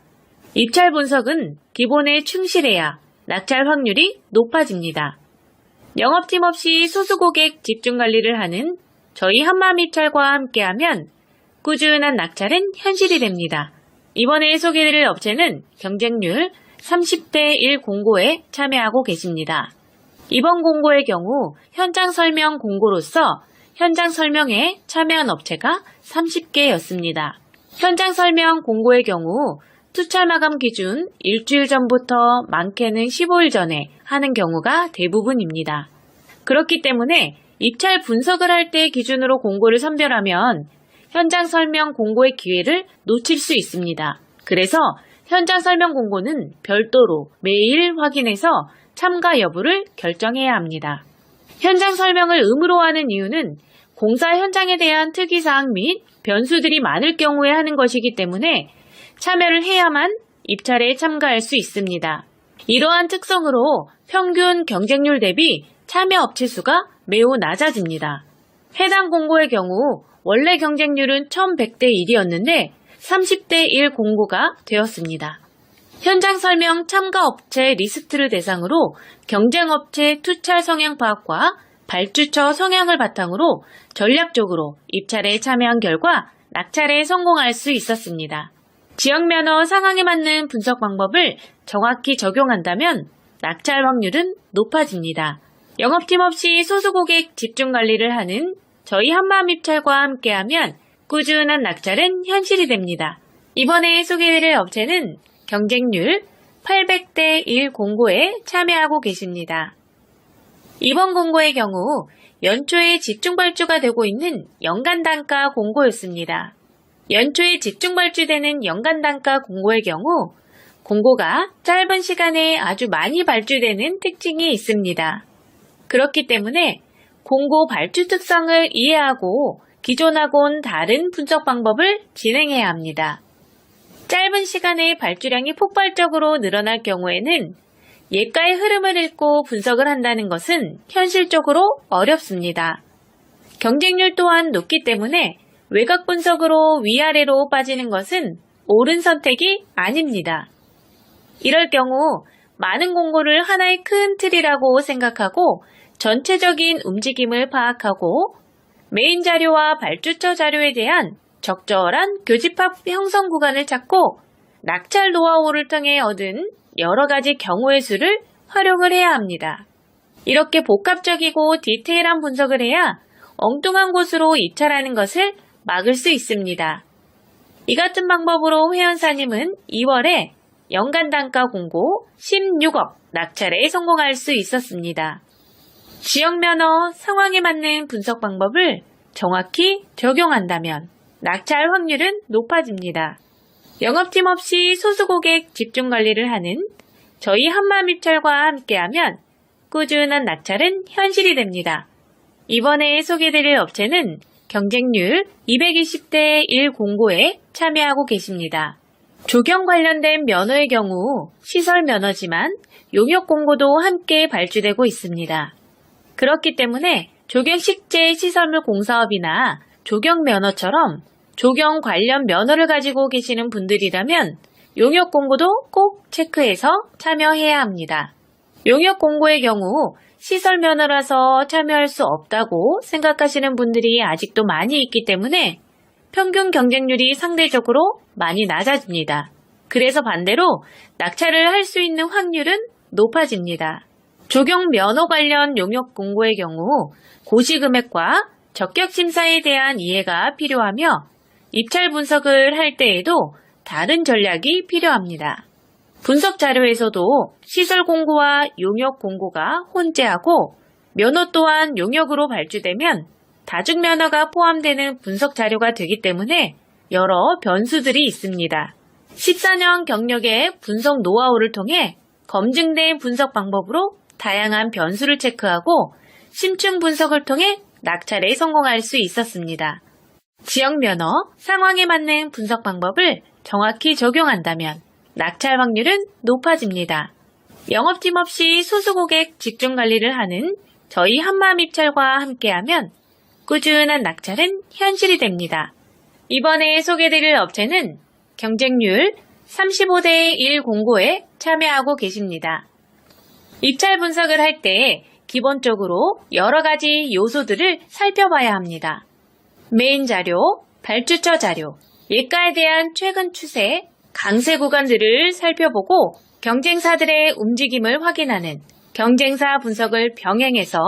입찰 분석은 기본에 충실해야 낙찰 확률이 높아집니다. 영업팀 없이 소수고객 집중관리를 하는 저희 한마음 입찰과 함께하면 꾸준한 낙찰은 현실이 됩니다. 이번에 소개해드릴 업체는 경쟁률 30대 1 공고에 참여하고 계십니다. 이번 공고의 경우 현장 설명 공고로서 현장 설명에 참여한 업체가 30개였습니다. 현장 설명 공고의 경우 투찰 마감 기준 일주일 전부터 많게는 15일 전에 하는 경우가 대부분입니다. 그렇기 때문에 입찰 분석을 할 때 기준으로 공고를 선별하면 현장 설명 공고의 기회를 놓칠 수 있습니다. 그래서 현장 설명 공고는 별도로 매일 확인해서 참가 여부를 결정해야 합니다. 현장 설명을 의무로 하는 이유는 공사 현장에 대한 특이사항 및 변수들이 많을 경우에 하는 것이기 때문에 참여를 해야만 입찰에 참가할 수 있습니다. 이러한 특성으로 평균 경쟁률 대비 참여 업체 수가 매우 낮아집니다. 해당 공고의 경우 원래 경쟁률은 1100대 1이었는데 30대 1 공고가 되었습니다. 현장 설명 참가 업체 리스트를 대상으로 경쟁업체 투찰 성향 파악과 발주처 성향을 바탕으로 전략적으로 입찰에 참여한 결과 낙찰에 성공할 수 있었습니다. 지역 면허 상황에 맞는 분석 방법을 정확히 적용한다면 낙찰 확률은 높아집니다. 영업팀 없이 소수고객 집중 관리를 하는 저희 한마음 입찰과 함께하면 꾸준한 낙찰은 현실이 됩니다. 이번에 소개해드릴 업체는 경쟁률 800대 1 공고에 참여하고 계십니다. 이번 공고의 경우 연초에 집중 발주가 되고 있는 연간 단가 공고였습니다. 연초에 집중 발주되는 연간 단가 공고의 경우 공고가 짧은 시간에 아주 많이 발주되는 특징이 있습니다. 그렇기 때문에 공고 발주 특성을 이해하고 기존하고는 다른 분석 방법을 진행해야 합니다. 짧은 시간에 발주량이 폭발적으로 늘어날 경우에는 예가의 흐름을 읽고 분석을 한다는 것은 현실적으로 어렵습니다. 경쟁률 또한 높기 때문에 외곽 분석으로 위아래로 빠지는 것은 옳은 선택이 아닙니다. 이럴 경우 많은 공고를 하나의 큰 틀이라고 생각하고 전체적인 움직임을 파악하고 메인 자료와 발주처 자료에 대한 적절한 교집합 형성 구간을 찾고 낙찰 노하우를 통해 얻은 여러 가지 경우의 수를 활용을 해야 합니다. 이렇게 복합적이고 디테일한 분석을 해야 엉뚱한 곳으로 입찰하는 것을 막을 수 있습니다. 이 같은 방법으로 회원사님은 2월에 연간 단가 공고 16억 낙찰에 성공할 수 있었습니다. 지역 면허 상황에 맞는 분석 방법을 정확히 적용한다면 낙찰 확률은 높아집니다. 영업팀 없이 소수 고객 집중 관리를 하는 저희 한마음입찰과 함께하면 꾸준한 낙찰은 현실이 됩니다. 이번에 소개드릴 업체는 경쟁률 220대 1 공고에 참여하고 계십니다. 조경 관련된 면허의 경우 시설 면허지만 용역 공고도 함께 발주되고 있습니다. 그렇기 때문에 조경식재 시설물 공사업이나 조경 면허처럼 조경 관련 면허를 가지고 계시는 분들이라면 용역 공고도 꼭 체크해서 참여해야 합니다. 용역 공고의 경우 시설 면허라서 참여할 수 없다고 생각하시는 분들이 아직도 많이 있기 때문에 평균 경쟁률이 상대적으로 많이 낮아집니다. 그래서 반대로 낙찰을 할 수 있는 확률은 높아집니다. 조경 면허 관련 용역 공고의 경우 고시금액과 적격 심사에 대한 이해가 필요하며 입찰 분석을 할 때에도 다른 전략이 필요합니다. 분석 자료에서도 시설 공고와 용역 공고가 혼재하고 면허 또한 용역으로 발주되면 다중 면허가 포함되는 분석 자료가 되기 때문에 여러 변수들이 있습니다. 14년 경력의 분석 노하우를 통해 검증된 분석 방법으로 다양한 변수를 체크하고 심층 분석을 통해 낙찰에 성공할 수 있었습니다. 지역 면허, 상황에 맞는 분석 방법을 정확히 적용한다면 낙찰 확률은 높아집니다. 영업팀 없이 소수 고객 집중 관리를 하는 저희 한마음입찰과 함께하면 꾸준한 낙찰은 현실이 됩니다. 이번에 소개드릴 업체는 경쟁률 35대 1 공고에 참여하고 계십니다. 입찰 분석을 할 때 기본적으로 여러 가지 요소들을 살펴봐야 합니다. 메인 자료, 발주처 자료, 예가에 대한 최근 추세, 강세 구간들을 살펴보고 경쟁사들의 움직임을 확인하는 경쟁사 분석을 병행해서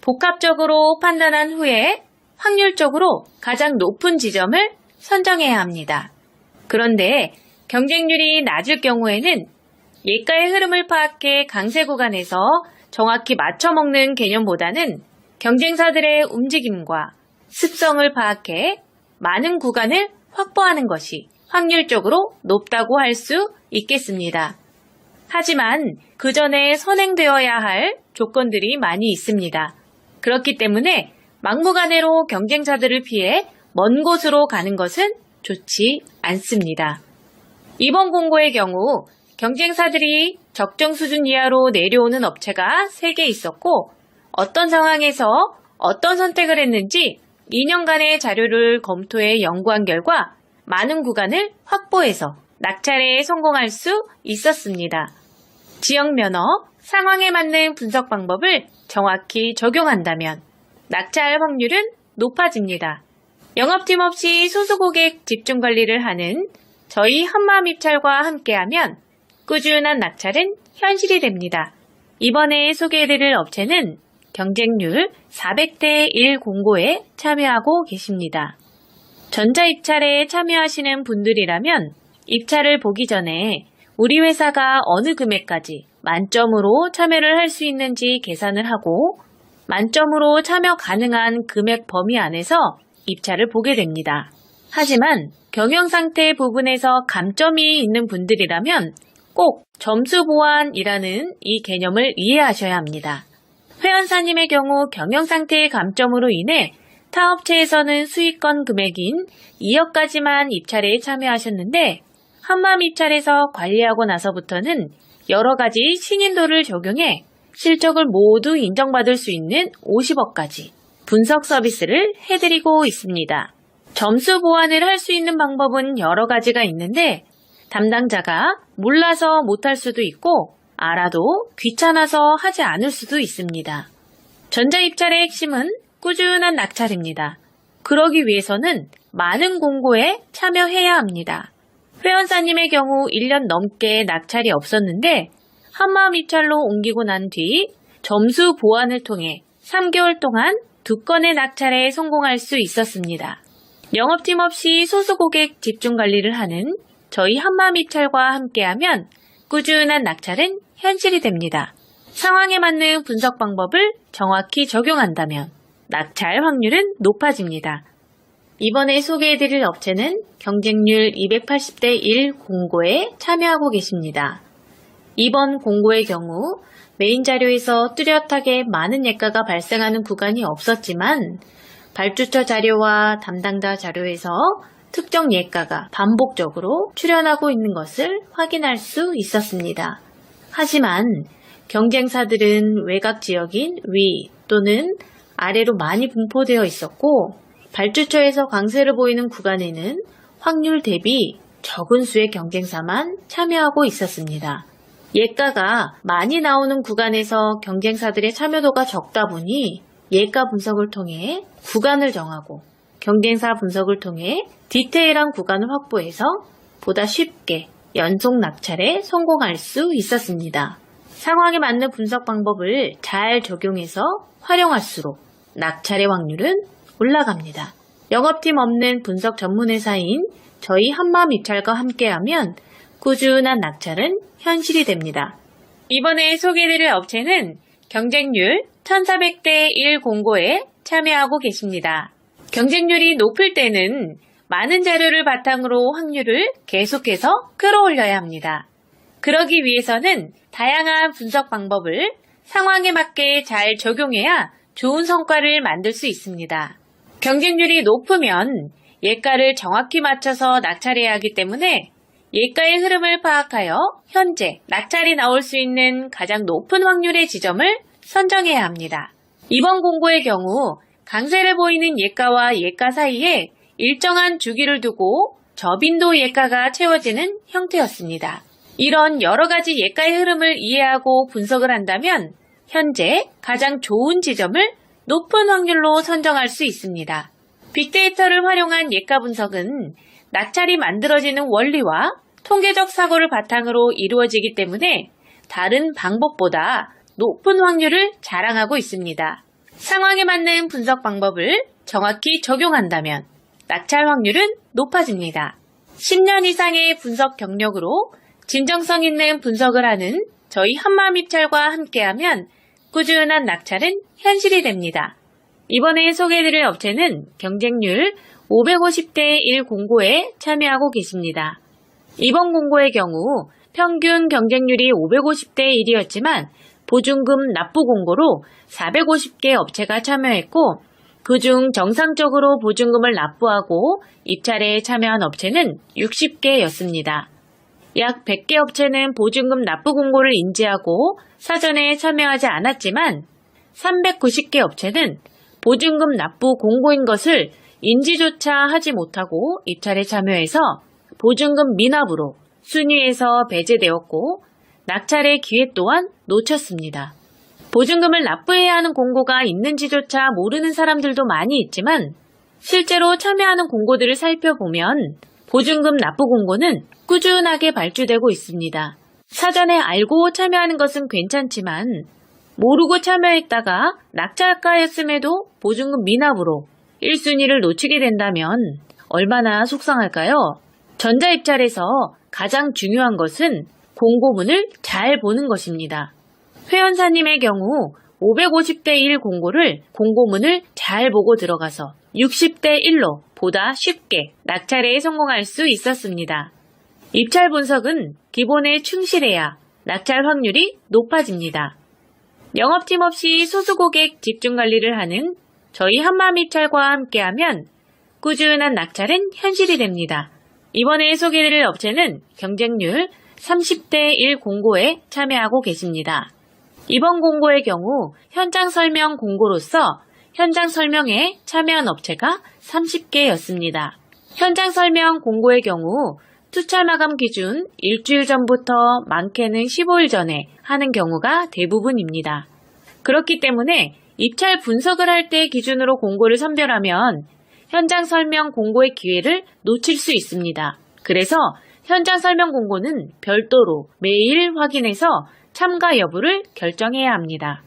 복합적으로 판단한 후에 확률적으로 가장 높은 지점을 선정해야 합니다. 그런데 경쟁률이 낮을 경우에는 예가의 흐름을 파악해 강세 구간에서 정확히 맞춰먹는 개념보다는 경쟁사들의 움직임과 습성을 파악해 많은 구간을 확보하는 것이 확률적으로 높다고 할 수 있겠습니다. 하지만 그 전에 선행되어야 할 조건들이 많이 있습니다. 그렇기 때문에 막무가내로 경쟁사들을 피해 먼 곳으로 가는 것은 좋지 않습니다. 이번 공고의 경우 경쟁사들이 적정 수준 이하로 내려오는 업체가 3개 있었고 어떤 상황에서 어떤 선택을 했는지 2년간의 자료를 검토해 연구한 결과 많은 구간을 확보해서 낙찰에 성공할 수 있었습니다. 지역 면허, 상황에 맞는 분석 방법을 정확히 적용한다면 낙찰 확률은 높아집니다. 영업팀 없이 소수 고객 집중 관리를 하는 저희 한마음입찰과 함께하면 꾸준한 낙찰은 현실이 됩니다. 이번에 소개해드릴 업체는 경쟁률 400대 1 공고에 참여하고 계십니다. 전자입찰에 참여하시는 분들이라면 입찰을 보기 전에 우리 회사가 어느 금액까지 만점으로 참여를 할 수 있는지 계산을 하고 만점으로 참여 가능한 금액 범위 안에서 입찰을 보게 됩니다. 하지만 경영상태 부분에서 감점이 있는 분들이라면 꼭 점수 보완이라는 이 개념을 이해하셔야 합니다. 회원사님의 경우 경영상태의 감점으로 인해 타 업체에서는 수익권 금액인 2억까지만 입찰에 참여하셨는데 한마음 입찰에서 관리하고 나서부터는 여러 가지 신인도를 적용해 실적을 모두 인정받을 수 있는 50억까지 분석 서비스를 해드리고 있습니다. 점수 보완을 할 수 있는 방법은 여러 가지가 있는데 담당자가 몰라서 못할 수도 있고 알아도 귀찮아서 하지 않을 수도 있습니다. 전자입찰의 핵심은 꾸준한 낙찰입니다. 그러기 위해서는 많은 공고에 참여해야 합니다. 회원사님의 경우 1년 넘게 낙찰이 없었는데 한마음 입찰로 옮기고 난 뒤 점수 보완을 통해 3개월 동안 2건의 낙찰에 성공할 수 있었습니다. 영업팀 없이 소수 고객 집중 관리를 하는 저희 한마음 입찰과 함께하면 꾸준한 낙찰은 현실이 됩니다. 상황에 맞는 분석 방법을 정확히 적용한다면 낙찰 확률은 높아집니다. 이번에 소개해드릴 업체는 경쟁률 280대 1 공고에 참여하고 계십니다. 이번 공고의 경우 메인 자료에서 뚜렷하게 많은 예가가 발생하는 구간이 없었지만 발주처 자료와 담당자 자료에서 특정 예가가 반복적으로 출현하고 있는 것을 확인할 수 있었습니다. 하지만 경쟁사들은 외곽 지역인 위 또는 아래로 많이 분포되어 있었고 발주처에서 강세를 보이는 구간에는 확률 대비 적은 수의 경쟁사만 참여하고 있었습니다. 예가가 많이 나오는 구간에서 경쟁사들의 참여도가 적다 보니 예가 분석을 통해 구간을 정하고 경쟁사 분석을 통해 디테일한 구간을 확보해서 보다 쉽게 연속 낙찰에 성공할 수 있었습니다. 상황에 맞는 분석 방법을 잘 적용해서 활용할수록 낙찰의 확률은 올라갑니다. 영업팀 없는 분석 전문회사인 저희 한마음 입찰과 함께하면 꾸준한 낙찰은 현실이 됩니다. 이번에 소개해드릴 업체는 경쟁률 1400대 1 공고에 참여하고 계십니다. 경쟁률이 높을 때는 많은 자료를 바탕으로 확률을 계속해서 끌어올려야 합니다. 그러기 위해서는 다양한 분석 방법을 상황에 맞게 잘 적용해야 좋은 성과를 만들 수 있습니다. 경쟁률이 높으면 예가를 정확히 맞춰서 낙찰해야 하기 때문에 예가의 흐름을 파악하여 현재 낙찰이 나올 수 있는 가장 높은 확률의 지점을 선정해야 합니다. 이번 공고의 경우 강세를 보이는 예가와 예가 사이에 일정한 주기를 두고 저빈도 예가가 채워지는 형태였습니다. 이런 여러 가지 예가의 흐름을 이해하고 분석을 한다면 현재 가장 좋은 지점을 높은 확률로 선정할 수 있습니다. 빅데이터를 활용한 예가 분석은 낙찰이 만들어지는 원리와 통계적 사고를 바탕으로 이루어지기 때문에 다른 방법보다 높은 확률을 자랑하고 있습니다. 상황에 맞는 분석 방법을 정확히 적용한다면 낙찰 확률은 높아집니다. 10년 이상의 분석 경력으로 진정성 있는 분석을 하는 저희 한마음 입찰과 함께하면 꾸준한 낙찰은 현실이 됩니다. 이번에 소개해드릴 업체는 경쟁률 550대 1 공고에 참여하고 계십니다. 이번 공고의 경우 평균 경쟁률이 550대 1이었지만 보증금 납부 공고로 450개 업체가 참여했고 그중 정상적으로 보증금을 납부하고 입찰에 참여한 업체는 60개였습니다. 약 100개 업체는 보증금 납부 공고를 인지하고 사전에 참여하지 않았지만 390개 업체는 보증금 납부 공고인 것을 인지조차 하지 못하고 입찰에 참여해서 보증금 미납으로 순위에서 배제되었고 낙찰의 기회 또한 놓쳤습니다. 보증금을 납부해야 하는 공고가 있는지조차 모르는 사람들도 많이 있지만 실제로 참여하는 공고들을 살펴보면 보증금 납부 공고는 꾸준하게 발주되고 있습니다. 사전에 알고 참여하는 것은 괜찮지만 모르고 참여했다가 낙찰가였음에도 보증금 미납으로 1순위를 놓치게 된다면 얼마나 속상할까요? 전자 입찰에서 가장 중요한 것은 공고문을 잘 보는 것입니다. 회원사님의 경우 550대 1 공고문을 잘 보고 들어가서 60대 1로 보다 쉽게 낙찰에 성공할 수 있었습니다. 입찰 분석은 기본에 충실해야 낙찰 확률이 높아집니다. 영업팀 없이 소수 고객 집중 관리를 하는 저희 한마음입찰과 함께하면 꾸준한 낙찰은 현실이 됩니다. 이번에 소개해드릴 업체는 경쟁률 30대 1 공고에 참여하고 계십니다. 이번 공고의 경우 현장 설명 공고로서 현장 설명에 참여한 업체가 30개였습니다. 현장 설명 공고의 경우 투찰 마감 기준 일주일 전부터 많게는 15일 전에 하는 경우가 대부분입니다. 그렇기 때문에 입찰 분석을 할 때 기준으로 공고를 선별하면 현장 설명 공고의 기회를 놓칠 수 있습니다. 그래서 현장 설명 공고는 별도로 매일 확인해서 참가 여부를 결정해야 합니다.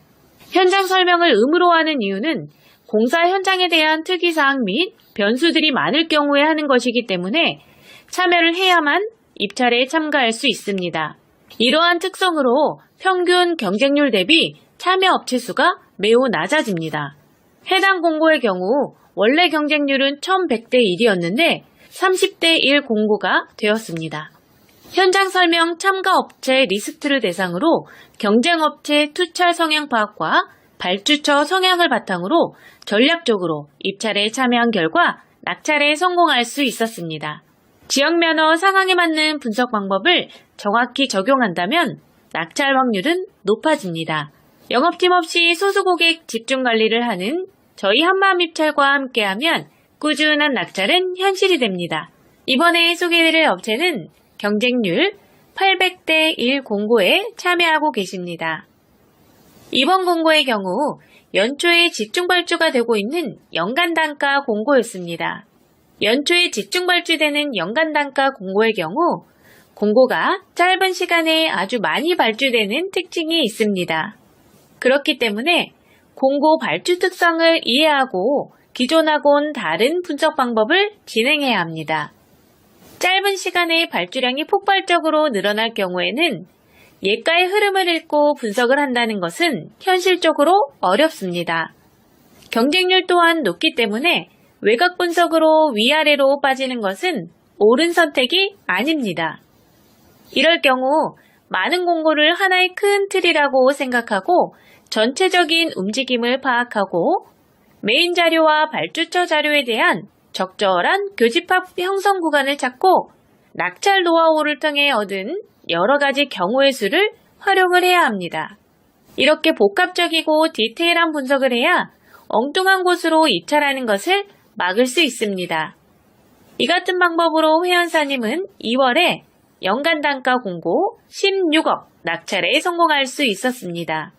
현장 설명을 의무로 하는 이유는 공사 현장에 대한 특이사항 및 변수들이 많을 경우에 하는 것이기 때문에 참여를 해야만 입찰에 참가할 수 있습니다. 이러한 특성으로 평균 경쟁률 대비 참여 업체 수가 매우 낮아집니다. 해당 공고의 경우 원래 경쟁률은 1100대 1이었는데 30대 1 공고가 되었습니다. 현장 설명 참가 업체 리스트를 대상으로 경쟁업체 투찰 성향 파악과 발주처 성향을 바탕으로 전략적으로 입찰에 참여한 결과 낙찰에 성공할 수 있었습니다. 지역 면허 상황에 맞는 분석 방법을 정확히 적용한다면 낙찰 확률은 높아집니다. 영업팀 없이 소수 고객 집중 관리를 하는 저희 한마음입찰과 함께하면 꾸준한 낙찰은 현실이 됩니다. 이번에 소개해드릴 업체는 경쟁률 800대 1 공고에 참여하고 계십니다. 이번 공고의 경우 연초에 집중 발주가 되고 있는 연간 단가 공고였습니다. 연초에 집중 발주되는 연간 단가 공고의 경우 공고가 짧은 시간에 아주 많이 발주되는 특징이 있습니다. 그렇기 때문에 공고 발주 특성을 이해하고 기존하고는 다른 분석 방법을 진행해야 합니다. 짧은 시간에 발주량이 폭발적으로 늘어날 경우에는 예가의 흐름을 읽고 분석을 한다는 것은 현실적으로 어렵습니다. 경쟁률 또한 높기 때문에 외곽 분석으로 위아래로 빠지는 것은 옳은 선택이 아닙니다. 이럴 경우 많은 공고를 하나의 큰 틀이라고 생각하고 전체적인 움직임을 파악하고 메인 자료와 발주처 자료에 대한 적절한 교집합 형성 구간을 찾고 낙찰 노하우를 통해 얻은 여러 가지 경우의 수를 활용을 해야 합니다. 이렇게 복합적이고 디테일한 분석을 해야 엉뚱한 곳으로 입찰하는 것을 막을 수 있습니다. 이 같은 방법으로 회원사님은 2월에 연간 단가 공고 16억 낙찰에 성공할 수 있었습니다.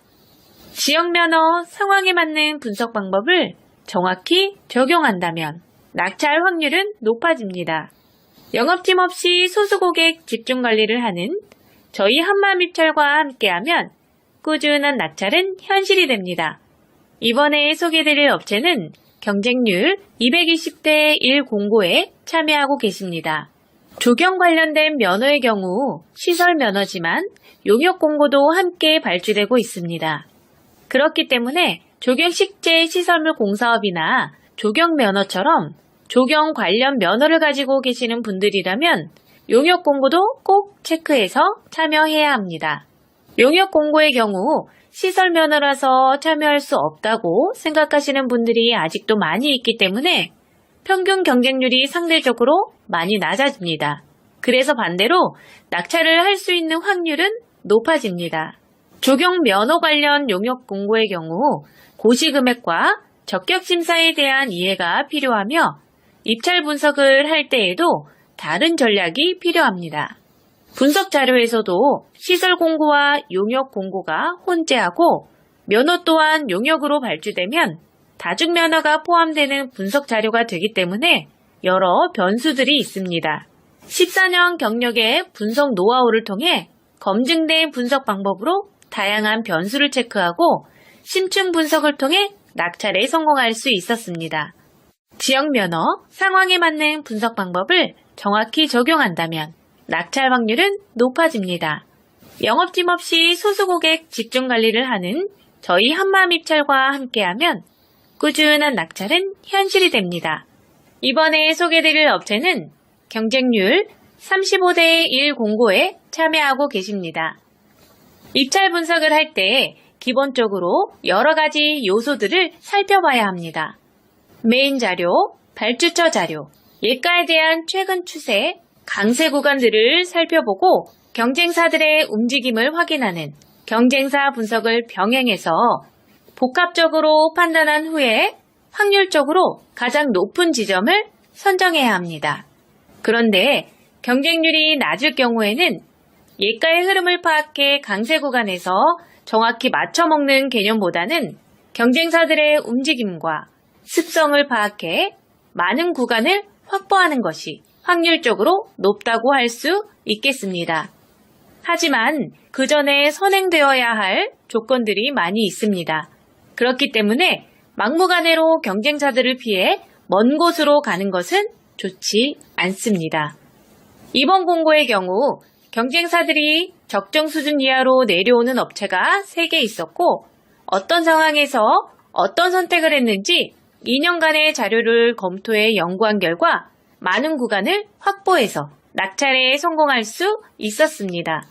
지역 면허 상황에 맞는 분석 방법을 정확히 적용한다면 낙찰 확률은 높아집니다. 영업팀 없이 소수 고객 집중 관리를 하는 저희 한마음입찰과 함께하면 꾸준한 낙찰은 현실이 됩니다. 이번에 소개해드릴 업체는 경쟁률 220대 1 공고에 참여하고 계십니다. 조경 관련된 면허의 경우 시설 면허지만 용역 공고도 함께 발주되고 있습니다. 그렇기 때문에 조경식재 시설물 공사업이나 조경 면허처럼 조경 관련 면허를 가지고 계시는 분들이라면 용역 공고도 꼭 체크해서 참여해야 합니다. 용역 공고의 경우 시설 면허라서 참여할 수 없다고 생각하시는 분들이 아직도 많이 있기 때문에 평균 경쟁률이 상대적으로 많이 낮아집니다. 그래서 반대로 낙찰을 할 수 있는 확률은 높아집니다. 조경 면허 관련 용역 공고의 경우 고시금액과 적격심사에 대한 이해가 필요하며 입찰 분석을 할 때에도 다른 전략이 필요합니다. 분석 자료에서도 시설 공고와 용역 공고가 혼재하고 면허 또한 용역으로 발주되면 다중 면허가 포함되는 분석 자료가 되기 때문에 여러 변수들이 있습니다. 14년 경력의 분석 노하우를 통해 검증된 분석 방법으로 다양한 변수를 체크하고 심층 분석을 통해 낙찰에 성공할 수 있었습니다. 지역 면허, 상황에 맞는 분석 방법을 정확히 적용한다면 낙찰 확률은 높아집니다. 영업팀 없이 소수고객 집중 관리를 하는 저희 한마음입찰과 함께하면 꾸준한 낙찰은 현실이 됩니다. 이번에 소개드릴 업체는 경쟁률 35대 1 공고에 참여하고 계십니다. 입찰 분석을 할 때 기본적으로 여러 가지 요소들을 살펴봐야 합니다. 메인 자료, 발주처 자료, 예가에 대한 최근 추세, 강세 구간들을 살펴보고 경쟁사들의 움직임을 확인하는 경쟁사 분석을 병행해서 복합적으로 판단한 후에 확률적으로 가장 높은 지점을 선정해야 합니다. 그런데 경쟁률이 낮을 경우에는 예가의 흐름을 파악해 강세 구간에서 정확히 맞춰먹는 개념보다는 경쟁사들의 움직임과 습성을 파악해 많은 구간을 확보하는 것이 확률적으로 높다고 할 수 있겠습니다. 하지만 그 전에 선행되어야 할 조건들이 많이 있습니다. 그렇기 때문에 막무가내로 경쟁사들을 피해 먼 곳으로 가는 것은 좋지 않습니다. 이번 공고의 경우 경쟁사들이 적정 수준 이하로 내려오는 업체가 3개 있었고 어떤 상황에서 어떤 선택을 했는지 2년간의 자료를 검토해 연구한 결과 많은 구간을 확보해서 낙찰에 성공할 수 있었습니다.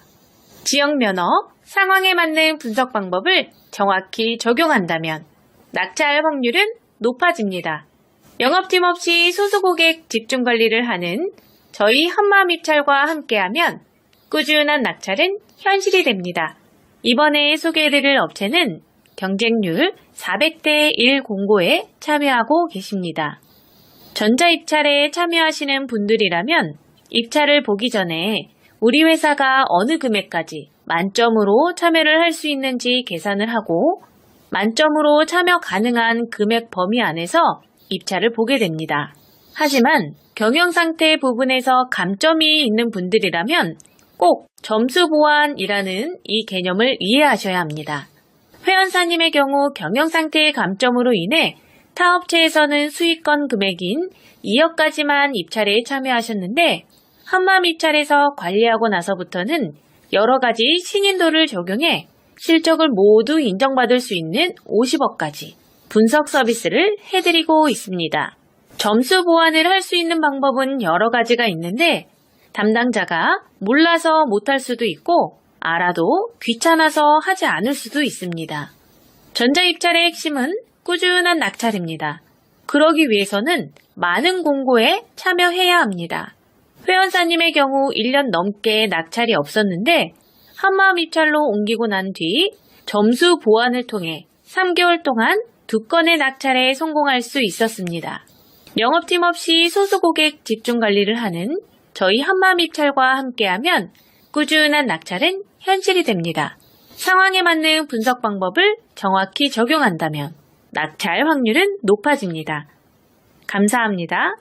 지역 면허, 상황에 맞는 분석 방법을 정확히 적용한다면 낙찰 확률은 높아집니다. 영업팀 없이 소수고객 집중 관리를 하는 저희 한마음입찰과 함께하면 꾸준한 낙찰은 현실이 됩니다. 이번에 소개해드릴 업체는 경쟁률 400대 1 공고에 참여하고 계십니다. 전자입찰에 참여하시는 분들이라면 입찰을 보기 전에 우리 회사가 어느 금액까지 만점으로 참여를 할 수 있는지 계산을 하고 만점으로 참여 가능한 금액 범위 안에서 입찰을 보게 됩니다. 하지만 경영상태 부분에서 감점이 있는 분들이라면 꼭 점수 보완이라는 이 개념을 이해하셔야 합니다. 회원사님의 경우 경영상태의 감점으로 인해 타 업체에서는 수익권 금액인 2억까지만 입찰에 참여하셨는데 한마음입찰에서 관리하고 나서부터는 여러 가지 신인도를 적용해 실적을 모두 인정받을 수 있는 50억까지 분석 서비스를 해드리고 있습니다. 점수 보완을 할 수 있는 방법은 여러 가지가 있는데 담당자가 몰라서 못할 수도 있고 알아도 귀찮아서 하지 않을 수도 있습니다. 전자입찰의 핵심은 꾸준한 낙찰입니다. 그러기 위해서는 많은 공고에 참여해야 합니다. 회원사님의 경우 1년 넘게 낙찰이 없었는데 한마음입찰로 옮기고 난 뒤 점수 보완을 통해 3개월 동안 2건의 낙찰에 성공할 수 있었습니다. 영업팀 없이 소수고객 집중관리를 하는 저희 한마음입찰과 함께하면 꾸준한 낙찰은 현실이 됩니다. 상황에 맞는 분석 방법을 정확히 적용한다면 낙찰 확률은 높아집니다. 감사합니다.